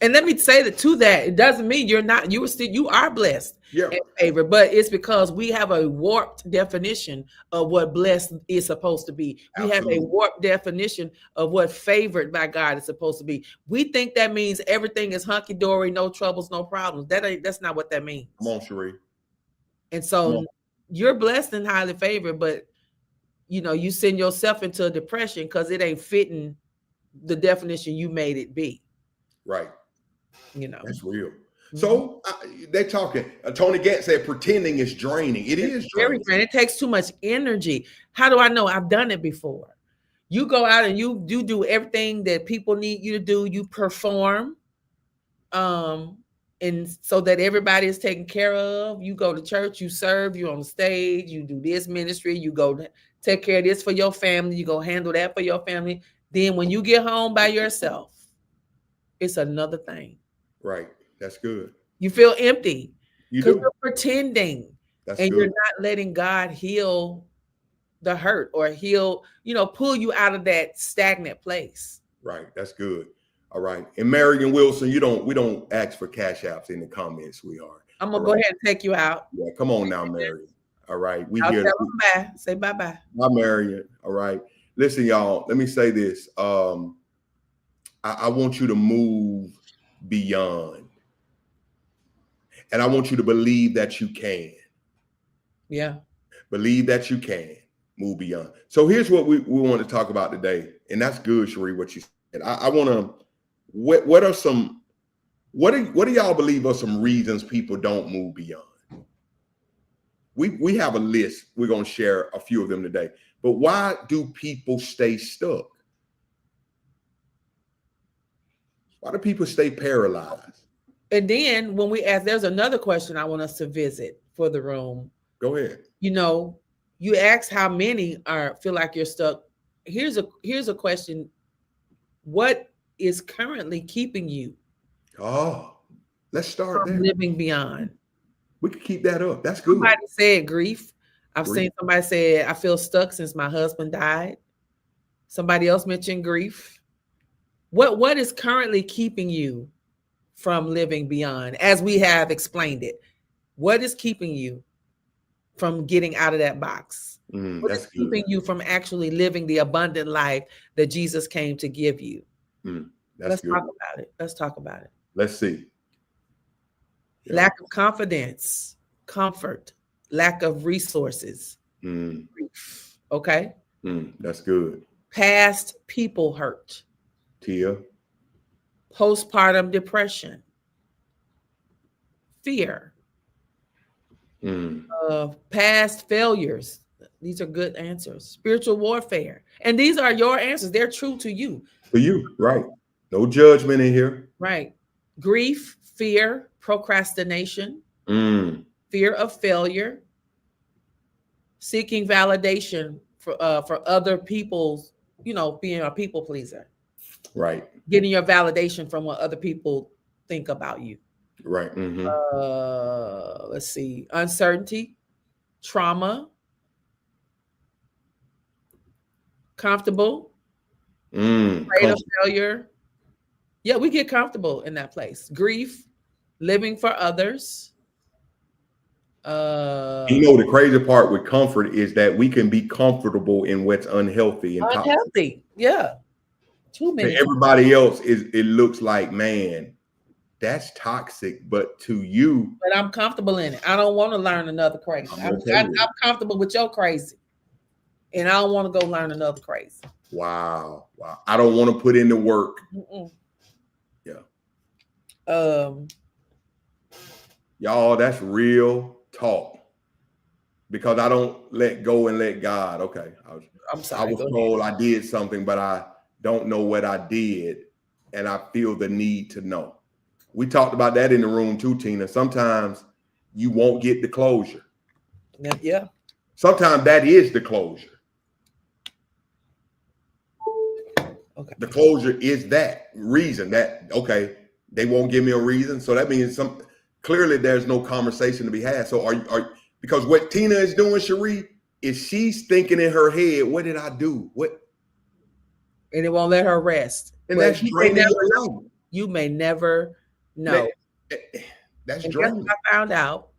And let me say that to that, it doesn't mean you are blessed and favored, but it's because we have a warped definition of what blessed is supposed to be. We have a warped definition of what favored by God is supposed to be. We think that means everything is hunky-dory, no troubles, no problems. That's not what that means. Come on, Sheree. And so you're blessed and highly favored, but you send yourself into a depression because it ain't fitting the definition you made it be. Right. That's real. Mm-hmm. So they're talking. Tony Gant said pretending is draining. It is draining. It takes too much energy. How do I know? I've done it before. You go out and you do everything that people need you to do. You perform, and so that everybody is taken care of. You go to church, you serve, you're on the stage, you do this ministry, you go take care of this for your family, you go handle that for your family. Then when you get home by yourself, it's another thing. Right. That's good. You feel empty. You're pretending. That's and good. You're not letting God heal the hurt or heal, pull you out of that stagnant place. Right. That's good. All right. And Marion Wilson, we don't ask for cash apps in the comments, sweetheart. I'm gonna All go right. ahead and take you out. Yeah, come on now, Marion. All right. We I'll here. tell them bye. Say bye-bye. Bye, Marion. All right. Listen, y'all, let me say this. I want you to move beyond. And I want you to believe that you can. Yeah. Believe that you can move beyond. So here's what we want to talk about today. And that's good, Cherie, what you said. I want to, what do y'all believe are some reasons people don't move beyond? We have a list. We're going to share a few of them today. But why do people stay stuck? Why do people stay paralyzed? And then when we ask, there's another question I want us to visit for the room. Go ahead. You know, you ask how many feel like you're stuck. Here's a question. What is currently keeping you let's start from there. living beyond? We could keep that up. That's good. Somebody said grief. I've seen somebody say, I feel stuck since my husband died. Somebody else mentioned grief. What is currently keeping you from living beyond, as we have explained it? What is keeping you from getting out of that box? What is keeping you from actually living the abundant life that Jesus came to give you? Let's talk about it. Let's talk about it. Let's see. Yeah. Lack of confidence, comfort, lack of resources. Grief. Okay. That's good. Past people hurt. Tia. Postpartum depression. Fear. Past failures. These are good answers. Spiritual warfare. And these are your answers. They're true to you. For you, right. No judgment in here. Right. Grief, fear, procrastination, fear of failure, seeking validation for other people's, being a people pleaser. Right. Getting your validation from what other people think about you. Right. Let's see. Uncertainty, trauma, comfortable, afraid of failure. Yeah, we get comfortable in that place. Grief, living for others. The crazy part with comfort is that we can be comfortable in what's unhealthy and unhealthy. Yeah. Too many. Everybody else it looks like, man, that's toxic, but to you. But I'm comfortable in it. I don't want to learn another crazy. I'm comfortable with your crazy. And I don't want to go learn another crazy. Wow. I don't want to put in the work. Yeah. Y'all, that's real talk. Because I don't let go and let God. Okay. I'm sorry. I was told I did something, but I don't know what I did. And I feel the need to know. We talked about that in the room too, Tina. Sometimes you won't get the closure. Yeah. Sometimes that is the closure. Okay. The closure is that reason that, okay, they won't give me a reason. So that means clearly there's no conversation to be had. So because what Tina is doing, Cherie, is she's thinking in her head, what did I do? And it won't let her rest. And that's draining your life. You may never know. That's and draining. I found out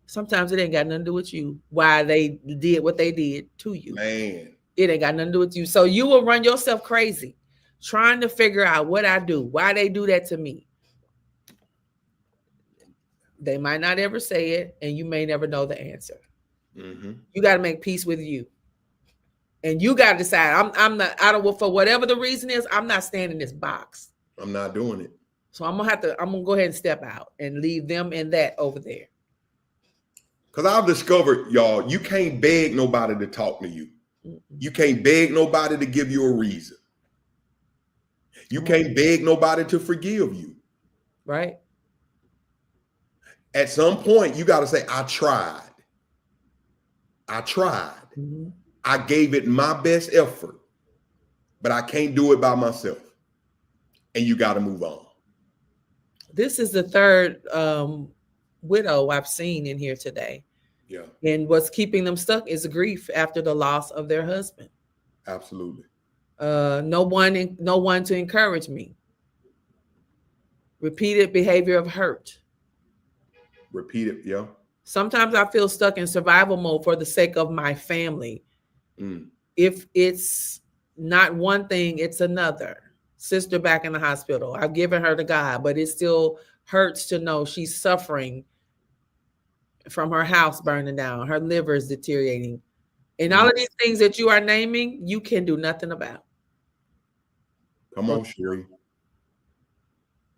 sometimes it ain't got nothing to do with you. Why they did what they did to you. Man. It ain't got nothing to do with you. So you will run yourself crazy trying to figure out what I do, why they do that to me. They might not ever say it, and you may never know the answer. You got to make peace with you. And you got to decide, for whatever the reason is, I'm not staying in this box. I'm not doing it. So I'm going to go ahead and step out and leave them in that over there. Because I've discovered, y'all, you can't beg nobody to talk to you. You can't beg nobody to give you a reason. You can't beg nobody to forgive you. Right. At some point, you got to say, I tried. I gave it my best effort, but I can't do it by myself. And you got to move on. This is the third widow I've seen in here today. Yeah. And what's keeping them stuck is grief after the loss of their husband. Absolutely. No one to encourage me. Repeated behavior of hurt. Repeat it. Yeah. Sometimes I feel stuck in survival mode for the sake of my family. If it's not one thing, it's another. Sister back in the hospital. I've given her to God, but it still hurts to know she's suffering from her house burning down. Her liver is deteriorating. And all of these things that you are naming, you can do nothing about. Come on, Sherry.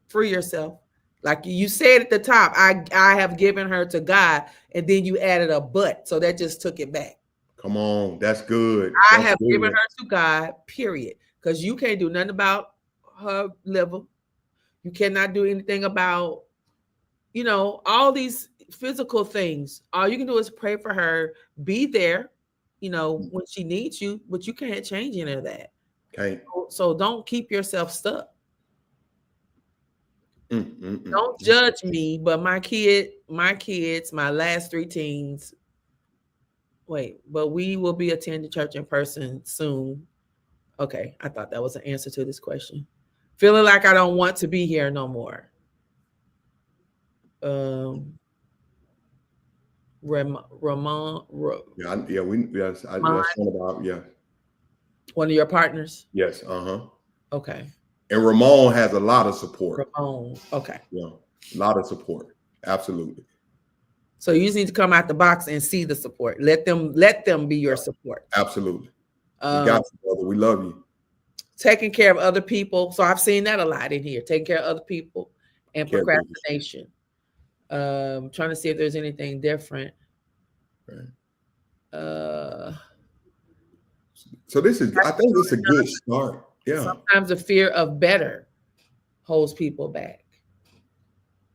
Free yourself. Like you said at the top, I have given her to God, and then you added a but. So that just took it back. Come on. That's good. I have given her to God, period. Because you can't do nothing about her liver. You cannot do anything about, all these physical things. All you can do is pray for her, be there, when she needs you, but you can't change any of that. Okay. So don't keep yourself stuck. Don't judge me, but my kids, my last 3 teens. Wait, but we will be attending church in person soon. Okay, I thought that was an answer to this question. Feeling like I don't want to be here no more. Ramon. Yes, I about, yeah. One of your partners? Yes, Okay. And Ramon has a lot of support. Ramon, okay. Yeah, a lot of support. Absolutely. So you just need to come out the box and see the support. Let them be your support. Absolutely. We got you, brother. We love you. Taking care of other people. So I've seen that a lot in here. Taking care of other people and procrastination. Trying to see if there's anything different. Right. So this is, I think it's a good start. Yeah. Sometimes the fear of better holds people back.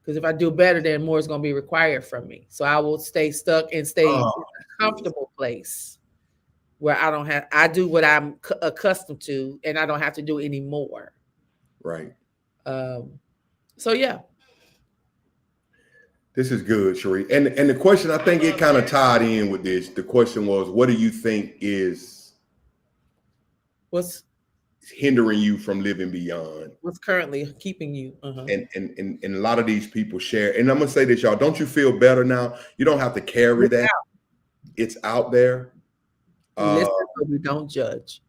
Because if I do better, then more is going to be required from me. So I will stay stuck and stay in a comfortable place where I do what I'm accustomed to, and I don't have to do any more. Right. So yeah. This is good, Sheree. And the question, I think it kind of tied in with this. The question was, what do you think is what's hindering you from living beyond? What's currently keeping you? And a lot of these people share. And I'm gonna say this, y'all. Don't you feel better now? You don't have to carry that. It's out there. Listen, but we don't judge.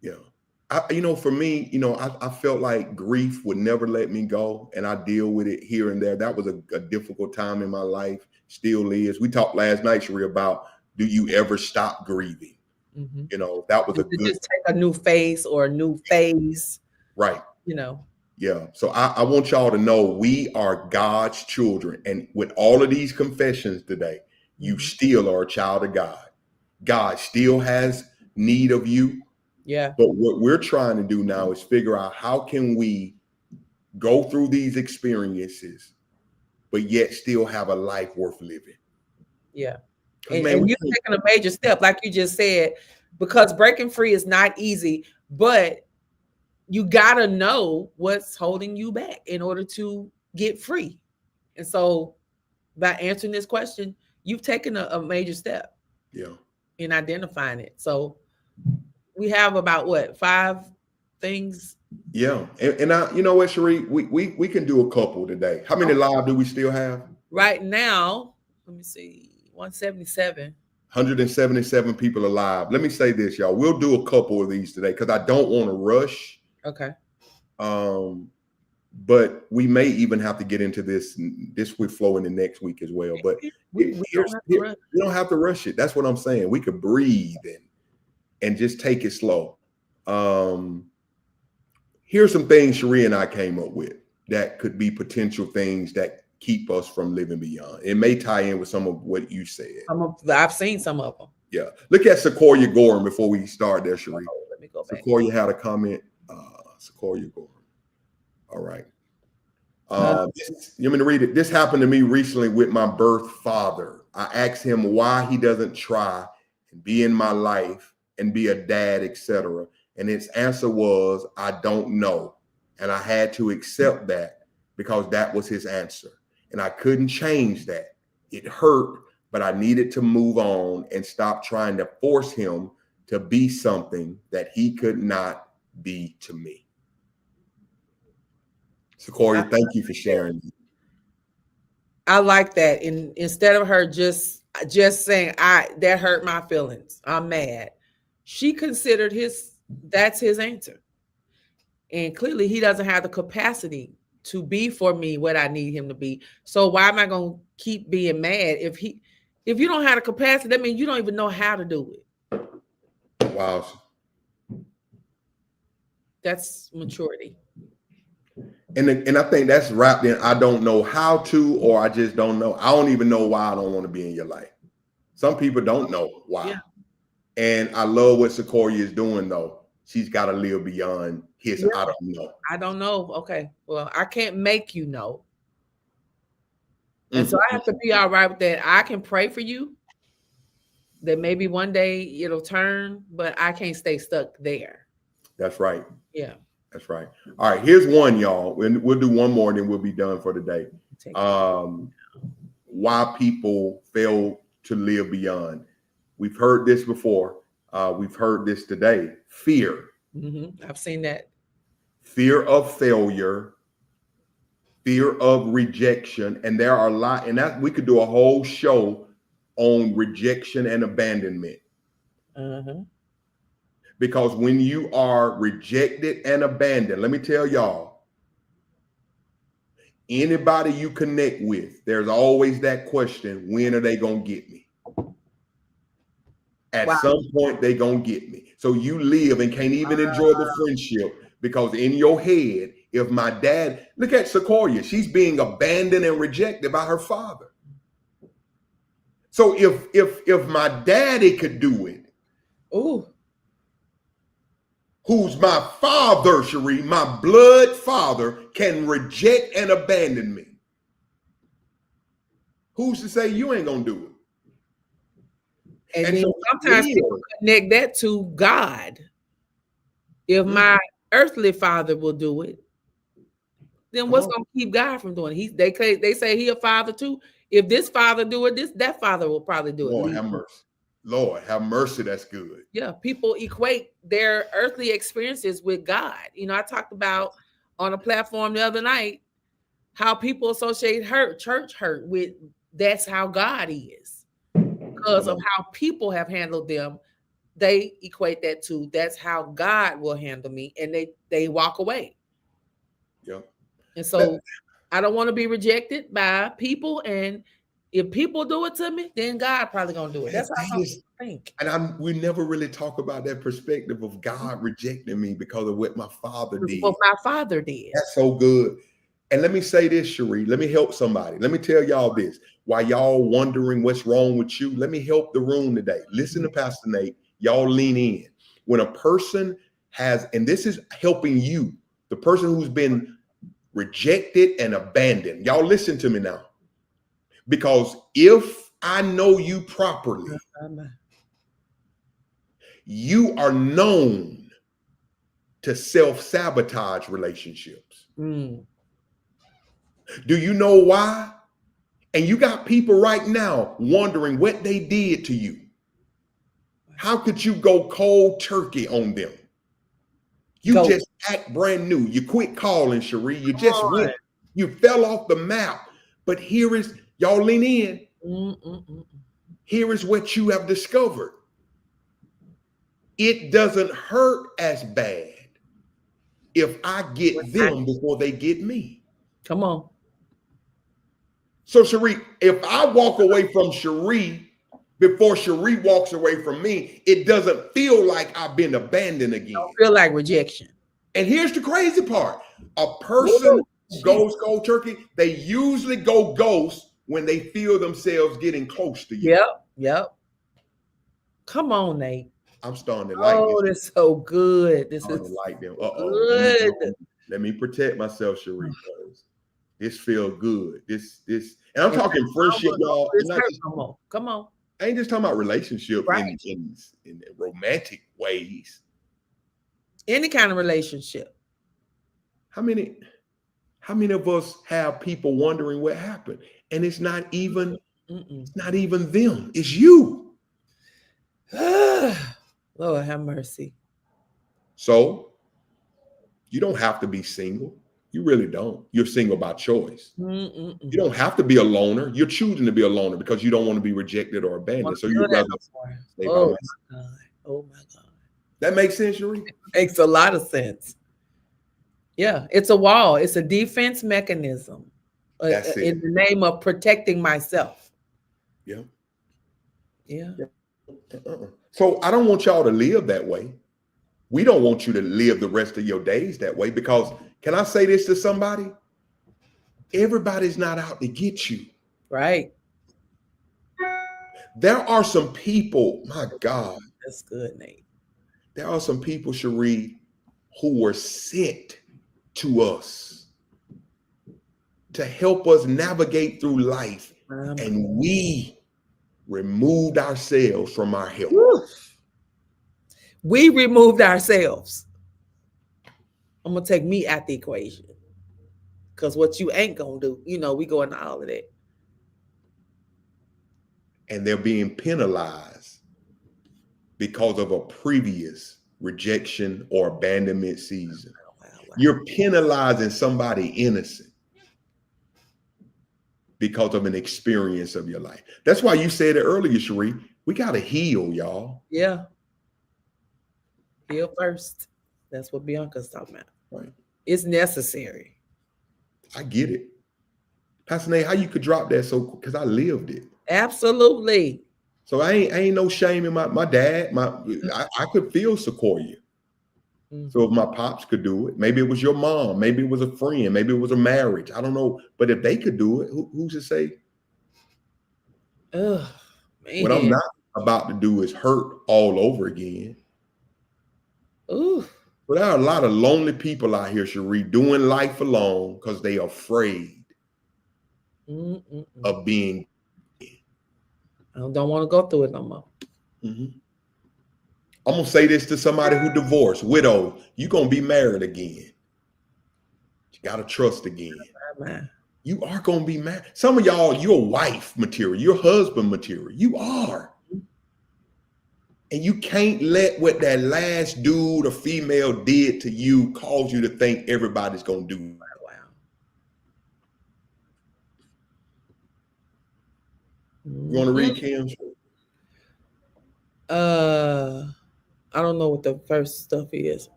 Yeah. For me, I felt like grief would never let me go, and I deal with it here and there. That was a difficult time in my life, still is. We talked last night, Sheree, about do you ever stop grieving? That was just take a new phase or a new phase. Right. Yeah. So I want y'all to know we are God's children. And with all of these confessions today, you still are a child of God. God still has need of you. Yeah. But what we're trying to do now is figure out how can we go through these experiences, but yet still have a life worth living. Yeah. And you're taking a major step, like you just said, because breaking free is not easy, but you got to know what's holding you back in order to get free. And so by answering this question, you've taken a major step in identifying it. So we have about 5 things. Yeah. And I, you know what, Sheree, we can do a couple today. How many live do we still have? Right now, let me see, 177. 177 people alive. Let me say this, y'all. We'll do a couple of these today because I don't want to rush. Okay. But we may even have to get into this. This will flow into next week as well. But we don't have to rush it. That's what I'm saying. We could breathe and just take it slow. Here's some things Sheree and I came up with that could be potential things that keep us from living beyond. It may tie in with some of what you said. I've seen some of them. Yeah. Let Sequoia Gorham before we start there, Sheree. Let me go back. Sequoia had a comment. Sequoia Gorham. All right. You want me to read it? This happened to me recently with my birth father. I asked him why he doesn't try and be in my life and be a dad, etc. And his answer was, I don't know. And I had to accept that because that was his answer. And I couldn't change that. It hurt, but I needed to move on and stop trying to force him to be something that he could not be to me. Sequoia, thank you for sharing. I like that. And instead of her just saying, that hurt my feelings, I'm mad, she considered that's his answer. And clearly he doesn't have the capacity to be for me what I need him to be. So why am I going to keep being mad if you don't have the capacity? That means you don't even know how to do it. Wow. That's maturity. And I think that's wrapped in, I don't know how to, or I just don't know. I don't even know why I don't want to be in your life. Some people don't know why. Yeah. And I love what Sequoia is doing, though. She's got to live beyond his, I don't know. I don't know. Okay. Well, I can't make you know. And so I have to be all right with that. I can pray for you that maybe one day it'll turn, but I can't stay stuck there. That's right. Yeah. That's right. All right. Here's one, y'all. We'll do one more and then we'll be done for the day. Why people fail to live beyond. We've heard this before. We've heard this today. Fear. I've seen that. Fear of failure. Fear of rejection. And there are a lot, and that we could do a whole show on rejection and abandonment. Because when you are rejected and abandoned, let me tell y'all, anybody you connect with, there's always that question, when are they going to get me? At some point, they going to get me. So you live and can't even enjoy the friendship because in your head, if my dad, look at Sequoia, she's being abandoned and rejected by her father. So if my daddy could do it, who's my father, Cherie, my blood father, can reject and abandon me, who's to say you ain't gonna do it? And then so sometimes people connect that to God. If my earthly father will do it, then what's gonna keep God from doing it? They say he a father too. If this father do it, that father will probably do it. Lord have mercy. Lord have mercy. That's good. Yeah, people equate their earthly experiences with God. You know, I talked about on a platform the other night how people associate church hurt with that's how God is. Because of how people have handled them, they equate that to that's how God will handle me, and they walk away. Yeah. And so I don't want to be rejected by people, and if people do it to me, then God probably gonna do it. That's how I think. And we never really talk about that perspective of God rejecting me because of what my father did. What my father did. That's so good. And let me say this, Cherie. Let me help somebody. Let me tell y'all this. While y'all wondering what's wrong with you, let me help the room today. Listen to Pastor Nate. Y'all lean in. When a person has, and this is helping you, the person who's been rejected and abandoned. Y'all listen to me now. Because if I know you properly, you are known to self-sabotage relationships. Do you know why? And you got people right now wondering what they did to you. How could you go cold turkey on them? You just act brand new. You quit calling, Cherie. You just went. You fell off the map. But here is, y'all lean in. Here is what you have discovered. It doesn't hurt as bad if I get them before they get me. Come on. So Cherie, if I walk away from Cherie before Cherie walks away from me, it doesn't feel like I've been abandoned again. Don't feel like rejection. And here's the crazy part. A person goes cold turkey, they usually go ghost when they feel themselves getting close to you. Yep. Come on, Nate. I'm starting to like this. Oh, that's so good. This is like them. Good. Let me protect myself, Cherie. This feel good. This, and I'm talking friendship, y'all. Come on. I ain't just talking about relationship in romantic ways. Any kind of relationship. How many of us have people wondering what happened? And it's not even, it's not even them. It's you. Lord have mercy. So You don't have to be single. You really don't. You're single by choice. Mm-mm-mm. You don't have to be a loner. You're choosing to be a loner because you don't want to be rejected or abandoned. So you'd rather stay by Oh myself. my God. Oh my God. That makes sense, Cherie? Makes a lot of sense. Yeah, it's a wall. It's a defense mechanism That's it. in the name of protecting myself. Yeah. Yeah. So I don't want y'all to live that way. We don't want you to live the rest of your days that way because can I say this to somebody? Everybody's not out to get you. Right. There are some people, my God, That's good, Nate. there are some people, Cherie, who were sent to us to help us navigate through life. And we removed ourselves from our help. We removed ourselves. I'm going to take me out the equation. Because what you ain't going to do, you know, we go into all of that. And they're being penalized because of a previous rejection or abandonment season. Wow. You're penalizing somebody innocent because of an experience of your life. That's why you said it earlier, Cherie. We got to heal, y'all. Yeah. Heal first. That's what Bianca's talking about. Right. It's necessary. I get it. Pastor Nate, how you could drop that so because I lived it. Absolutely. So I ain't no shame in my dad. I could feel Sequoia. Mm-hmm. So if my pops could do it, maybe it was your mom, maybe it was a friend, maybe it was a marriage. I don't know. But if they could do it, who's to say? Oh, man. What I'm not about to do is hurt all over again. Ooh. But there are a lot of lonely people out here, Cherie, doing life alone because they are afraid of being. I don't want to go through it no more. Mm-hmm. I'm going to say this to somebody who divorced, widow, you're going to be married again. You got to trust again. Man. You are going to be married. Some of y'all, you're wife material, you're husband material. You are. And you can't let what that last dude or female did to you cause you to think everybody's going to do it. Wow. You want to read Kim's? I don't know what the first stuff is.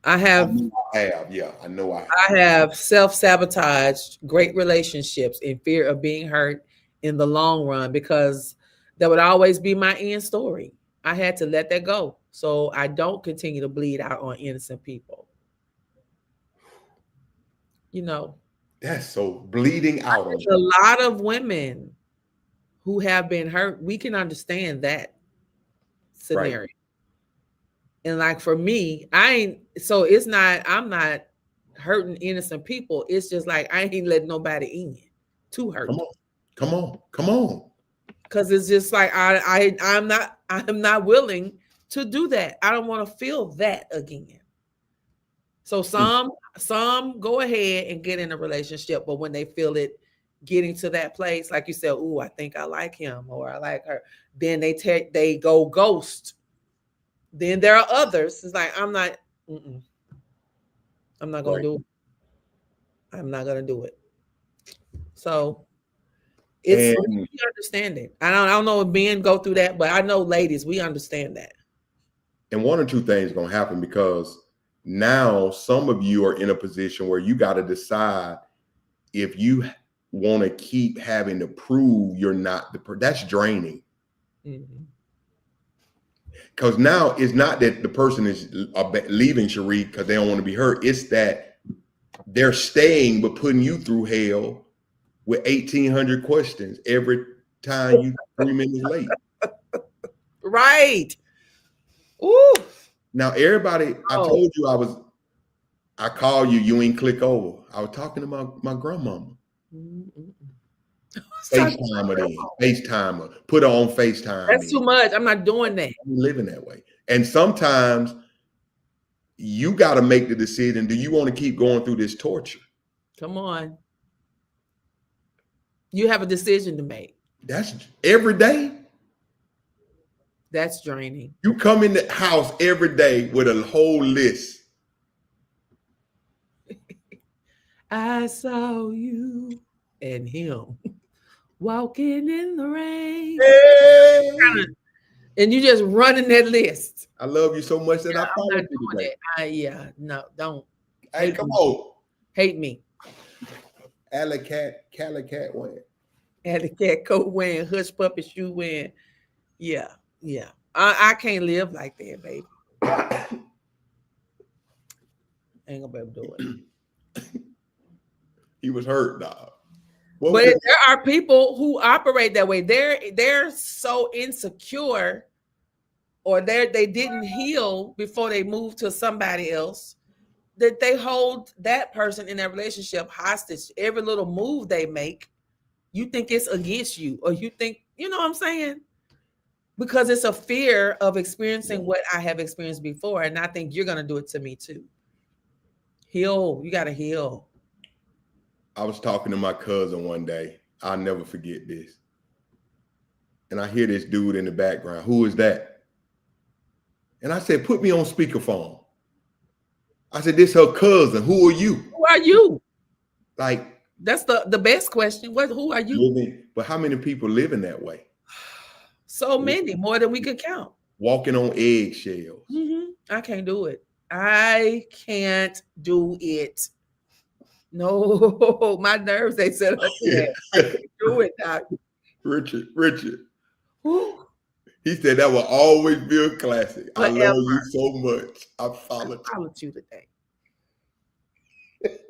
I have self-sabotaged great relationships in fear of being hurt in the long run because that would always be my end story. I had to let that go so I don't continue to bleed out on innocent people. You know, that's so bleeding out. A lot of women who have been hurt, we can understand that scenario. Right. And like for me, I'm not hurting innocent people. It's just like I ain't letting nobody in to hurt. Come on. Because it's just like I'm not willing to do that. I don't want to feel that again. So some go ahead and get in a relationship, but when they feel it getting to that place, like you said, "Ooh, I think I like him or I like her," then they go ghost. Then there are others. It's like I'm not going to do it. I'm not going to do it. So we understand it. I don't know if men go through that, but I know ladies, we understand that. And one or two things going to happen because now some of you are in a position where you got to decide if you want to keep having to prove you're not that's draining. Mm-hmm. Because now it's not that the person is leaving, Cherie, because they don't want to be hurt. It's that they're staying but putting you through hell with 1,800 questions every time you 3 minutes late. Right. Ooh. Now, everybody, I told you I called you, you ain't click over. I was talking to my grandmama. FaceTimer. Put her on FaceTime. That's too much. I'm not doing that. I'm living that way. And sometimes you got to make the decision. Do you want to keep going through this torture? Come on. You have a decision to make. That's every day. That's draining. You come in the house every day with a whole list I saw you and him walking in the rain. Hey, And you just running that list. I love you so much that I I'm followed not you doing today. it. Yeah, no, don't Hey, come on. hate me. Alley cat went. Had the cat coat wearing, hush puppy shoe wearing. Yeah, yeah. I can't live like that, baby. Ain't gonna be able to do it. He was hurt, dog. What But was it? there are people who operate that way. They're so insecure, or they didn't heal before they moved to somebody else, that they hold that person in that relationship hostage. Every little move they make, you think it's against you, or you think, you know what I'm saying? Because it's a fear of experiencing what I have experienced before, and I think you're gonna do it to me too. Heal. You gotta heal. I was talking to my cousin one day. I'll never forget this. And I hear this dude in the background. Who is that? And I said, put me on speakerphone. I said, this her cousin. Who are you? Who are you? Like, that's the best question. Who are you? living, but how many people living that way? So many, more than we could count. Walking on eggshells. I can't do it. I can't do it. No, my nerves, they said up to that. I can't do it, Doc. Richard. He said that will always be a classic. Forever. I love you so much. I followed you today.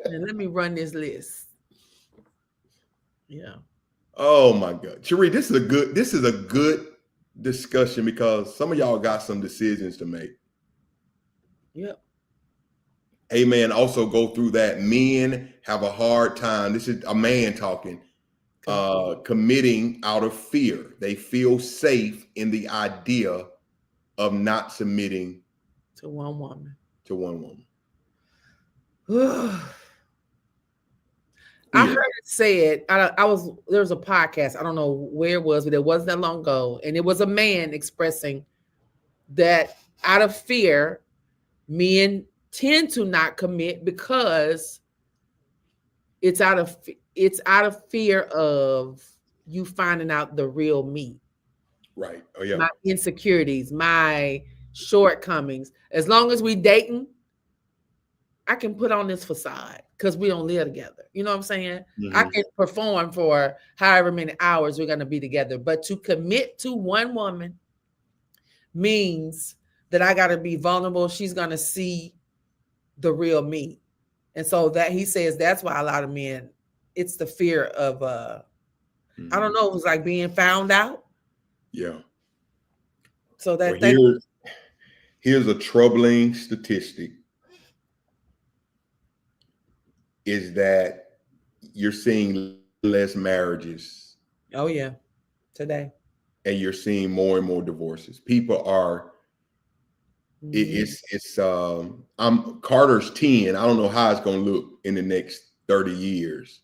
And let me run this list. Yeah. Oh my God. Cherie, this is a good discussion because some of y'all got some decisions to make. Yep. Amen. Also go through that. Men have a hard time. This is a man talking. Committing out of fear. They feel safe in the idea of not submitting to one woman. I heard it said, there was a podcast, I don't know where it was, but it wasn't that long ago, and it was a man expressing that out of fear, men tend to not commit because it's out of fear of you finding out the real me. Right. Oh yeah. My insecurities, my shortcomings. As long as we dating, I can put on this facade because we don't live together. You know what I'm saying? I can perform for however many hours we're going to be together. But to commit to one woman means that I got to be vulnerable. She's going to see the real me. And so that he says that's why a lot of men, it's the fear of, I don't know, it was like being found out. Yeah. So that here's a troubling statistic. Is that you're seeing less marriages. Oh yeah, today. And you're seeing more and more divorces. People are, I'm Carter's 10. I don't know how it's going to look in the next 30 years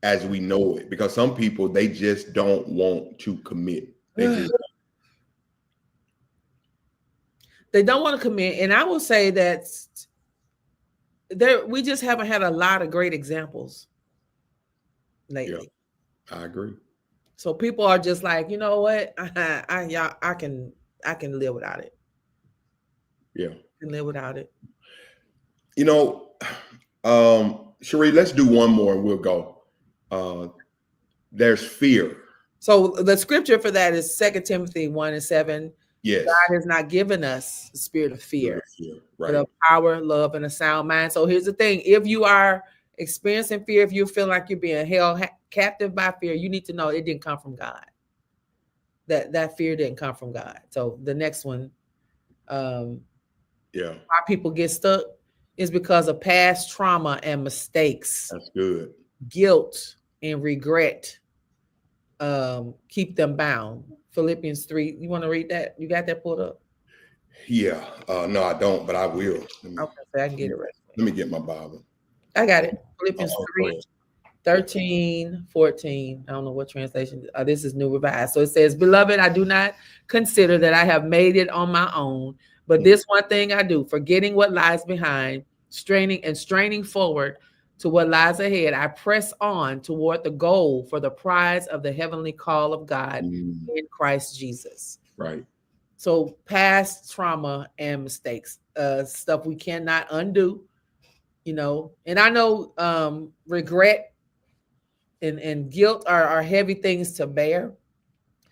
as we know it, because some people, they just don't want to commit. They don't want to commit. And I will say that we just haven't had a lot of great examples lately. Yeah, I agree. So people are just like, you know what? I can live without it. Yeah. I can live without it. You know, Cherie, let's do one more and we'll go. There's fear. So the scripture for that is 2 Timothy 1:7. Yes. God has not given us the spirit of fear, right, but of power, love, and a sound mind. So here's the thing. If you are experiencing fear, if you feel like you're being held captive by fear, you need to know it didn't come from God. That fear didn't come from God. So the next one, why people get stuck is because of past trauma and mistakes. That's good. Guilt and regret keep them bound. Philippians 3. You want to read that? You got that pulled up? Yeah. No, I don't, but I will. Okay, so I can get it right. Let me get my Bible. I got it. Philippians 3, 13, 14. I don't know what translation. This is New Revised. So it says, Beloved, I do not consider that I have made it on my own, but this one thing I do, forgetting what lies behind straining forward to what lies ahead. I press on toward the goal for the prize of the heavenly call of God in Christ Jesus. Right. So past trauma and mistakes, stuff we cannot undo, and I know regret and guilt are heavy things to bear.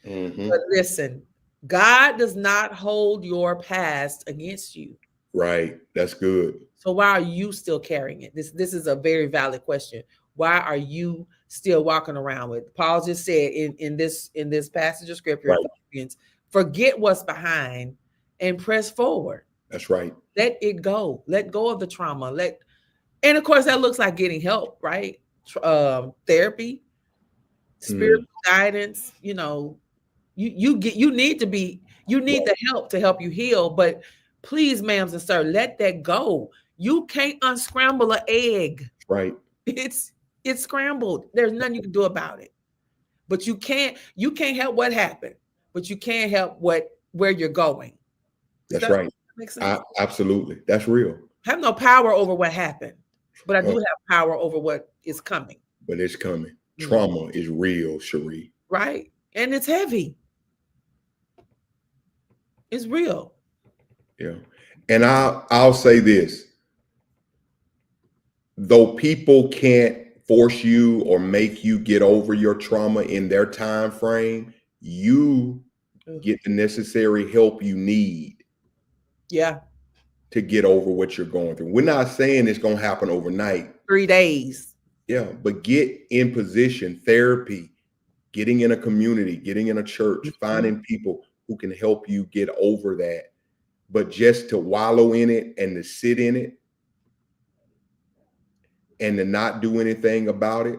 But listen, God does not hold your past against you. Right. That's good. So why are you still carrying it? This is a very valid question. Why are you still walking around with? Paul just said in this passage of scripture, right. Philippians, forget what's behind and press forward. That's right. Let it go. Let go of the trauma. And of course that looks like getting help, right? Therapy, spiritual guidance. You need the help to help you heal. But please, ma'ams and sir, let that go. You can't unscramble an egg. Right. It's scrambled. There's nothing you can do about it. But you can't help what happened, but you can't help where you're going. That's right. Make sense? Absolutely. That's real. I have no power over what happened, but I do have power over what is coming. But it's coming. Trauma is real, Cherie. Right. And it's heavy. It's real. Yeah. And I'll say this. Though people can't force you or make you get over your trauma in their time frame, you get the necessary help you need. Yeah. To get over what you're going through. We're not saying it's going to happen overnight. 3 days. Yeah, but get in position, therapy, getting in a community, getting in a church, finding people who can help you get over that. But just to wallow in it and to sit in it and to not do anything about it,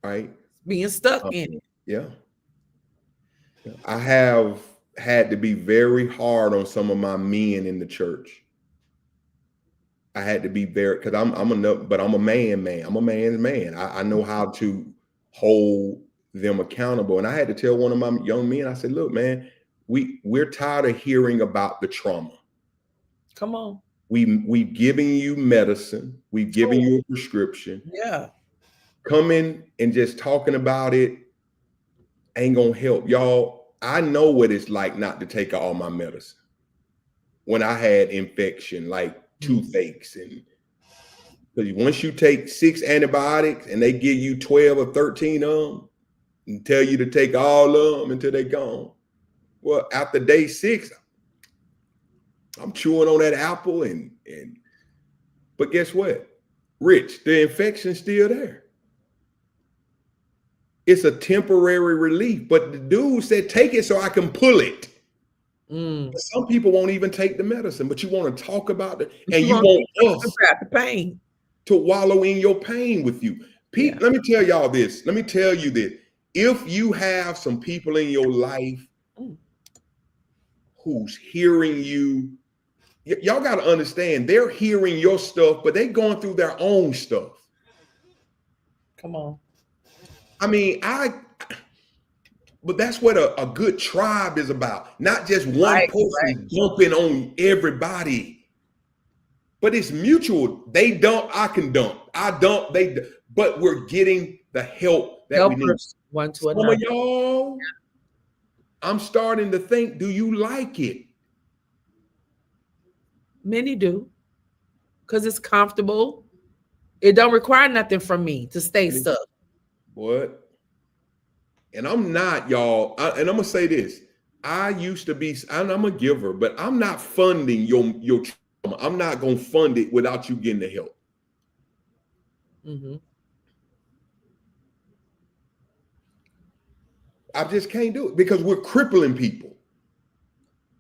right? Being stuck in it. Yeah. I have had to be very hard on some of my men in the church. I had to be very, because I'm a man. I'm a man's man. I know how to hold them accountable. And I had to tell one of my young men, I said, look, man, we're tired of hearing about the trauma. Come on. We've given you medicine. We've given you a prescription. Yeah. Coming and just talking about it ain't gonna help. Y'all, I know what it's like not to take all my medicine. When I had infection, like toothaches, and because once you take 6 antibiotics and they give you 12 or 13 of them and tell you to take all of them until they're gone. Well, after day 6, I'm chewing on that apple but guess what? Rich, the infection's still there. It's a temporary relief, but the dude said, take it so I can pull it. Some people won't even take the medicine, but you want to talk about it, and you want us the pain to wallow in your pain with you. Pete, let me tell y'all this. Let me tell you this. If you have some people in your life who's hearing you, y'all got to understand, they're hearing your stuff, but they're going through their own stuff. Come on. I mean, but that's what a good tribe is about. Not just one person dumping on everybody, but it's mutual. They dump, I can dump. I dump, they dump. But we're getting the help that we need. One to Some another. of y'all, I'm starting to think, do you like it? Many do, because it's comfortable. It don't require nothing from me to stay stuck. What? And I'm not, y'all. And I'm gonna say this. I used to be, and I'm a giver, but I'm not funding your trauma. I'm not gonna fund it without you getting the help. I just can't do it because we're crippling people.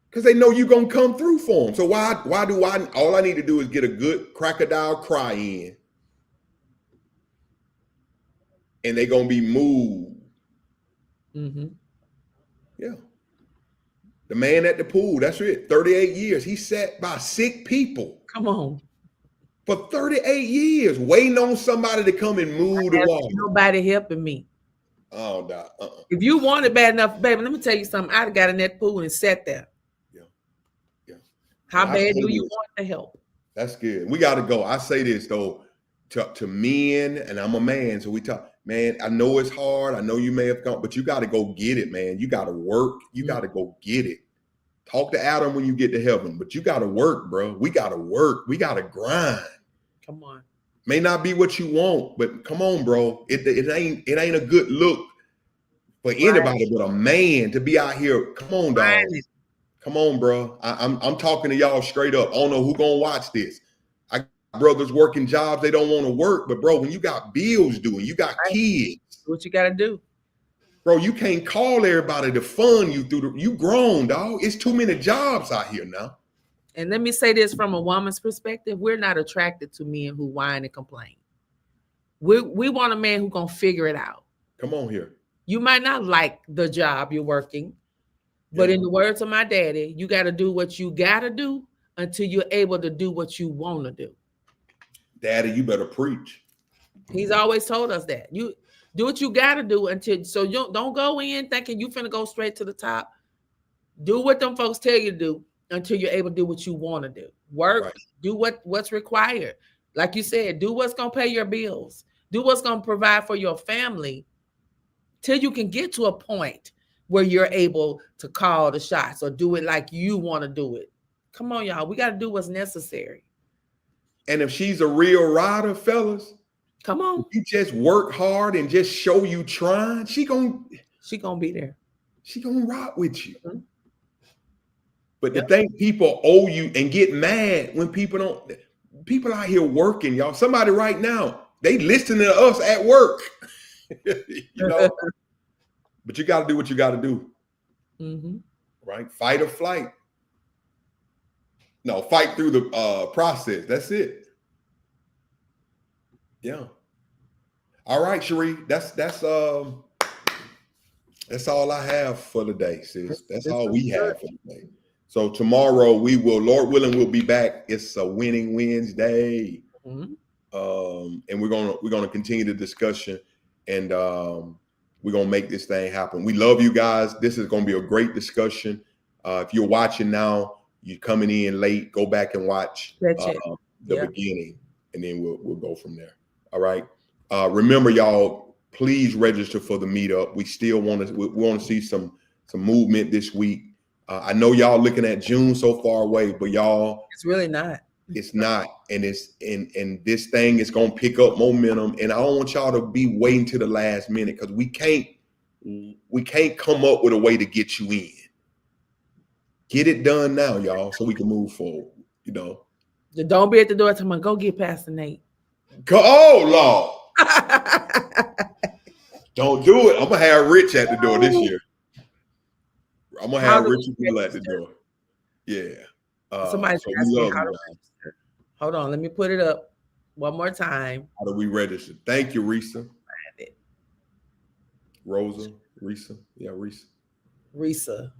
Because they know you're gonna come through for them. So why do all I need to do is get a good crocodile cry in, and they're gonna be moved. Yeah. The man at the pool, that's it. 38 years. He sat by sick people. Come on. For 38 years, waiting on somebody to come and move the water. Nobody helping me. Oh, If you want it bad enough, baby, let me tell you something. I'd have got in that pool and sat there. Yeah. How bad do you want the help? That's good. We got to go. I say this though to men, and I'm a man, so we talk. Man, I know it's hard. I know you may have gone, but you got to go get it, man. You got to work. You got to go get it. Talk to Adam when you get to heaven, but you got to work, bro. We got to work. We got to grind. Come on. May not be what you want, but come on, bro. It ain't a good look for anybody but a man to be out here. Come on, dog. Right. Come on, bro. I'm talking to y'all straight up. I don't know who gonna watch this. I got brothers working jobs they don't want to work, but bro, when you got bills due and you got kids, What you got to do? bro, you can't call everybody to fund you through you grown, dog. It's too many jobs out here now. And let me say this from a woman's perspective: we're not attracted to men who whine and complain. We want a man who's gonna figure it out. Come on here. You might not like the job you're working, but in the words of my daddy, you got to do what you got to do until you're able to do what you want to do. Daddy, you better preach. He's always told us that. You do what you got to do until, so you don't go in thinking you finna go straight to the top. Do what them folks tell you to do until you're able to do what you want to do. Work, Right. do what's required. Like you said, do what's going to pay your bills. Do what's going to provide for your family till you can get to a point where you're able to call the shots or do it like you want to do it. Come on, y'all. We got to do what's necessary. And if she's a real rider, fellas, Come on. if you just work hard and just show you trying, she gonna be there. She gonna rock with you. Mm-hmm. But to think people owe you and get mad when people don't, people out here working, y'all. Somebody right now, they listening to us at work. You know, but you got to do what you got to do, right? Fight or flight. No, fight through the process. That's it. Yeah. All right, Cherie. That's all I have for today, sis. That's all we have for today. So tomorrow we will, Lord willing, we'll be back. It's a winning Wednesday, and we're gonna continue the discussion, and we're gonna make this thing happen. We love you guys. This is gonna be a great discussion. If you're watching now, you're coming in late, go back and watch the beginning, and then we'll go from there. All right. Remember, y'all, please register for the meetup. We still want to see some movement this week. I know y'all looking at June so far away, but y'all, it's really not. It's not, and and this thing is gonna pick up momentum. And I don't want y'all to be waiting to the last minute, because we can't come up with a way to get you in. Get it done now, y'all, so we can move forward. You know, don't be at the door. Tell me, go get Pastor Nate. Go, oh Lord. Don't do it. I'm gonna have Rich at the door this year. I'm gonna have Rich at the door. Yeah. Somebody's asking how to register. Hold on, let me put it up one more time. How do we register? Thank you, Risa. Rosa, Risa. Yeah, Risa.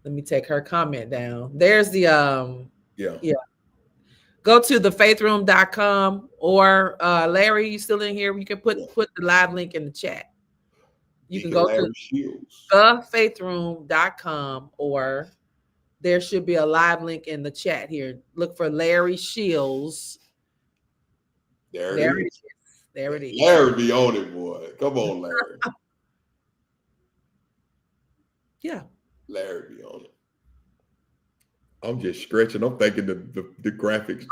Let me take her comment down. There's the yeah. Go to thefaithroom.com, or Larry, you still in here? You can put the live link in the chat. You can go to thefaithroom.com, or there should be a live link in the chat here. Look for Larry Shields. There it is. There it is. Larry be on it, boy. Come on, Larry. Yeah. Larry be on it. I'm just stretching. I'm thinking the graphics.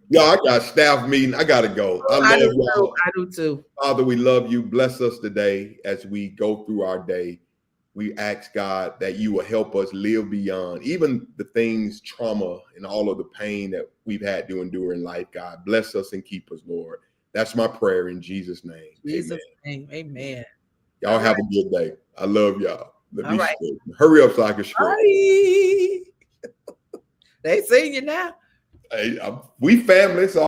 Yeah, I got staff meeting. I gotta go. I love y'all. I do too. Father, we love you. Bless us today as we go through our day. We ask God that you will help us live beyond even the things, trauma, and all of the pain that we've had to endure in life. God, bless us and keep us, Lord. That's my prayer in Jesus' name. Jesus' name. Amen. Y'all have a good day. I love y'all. Let me hurry up so I can scream. They sing you now. Hey, we family, so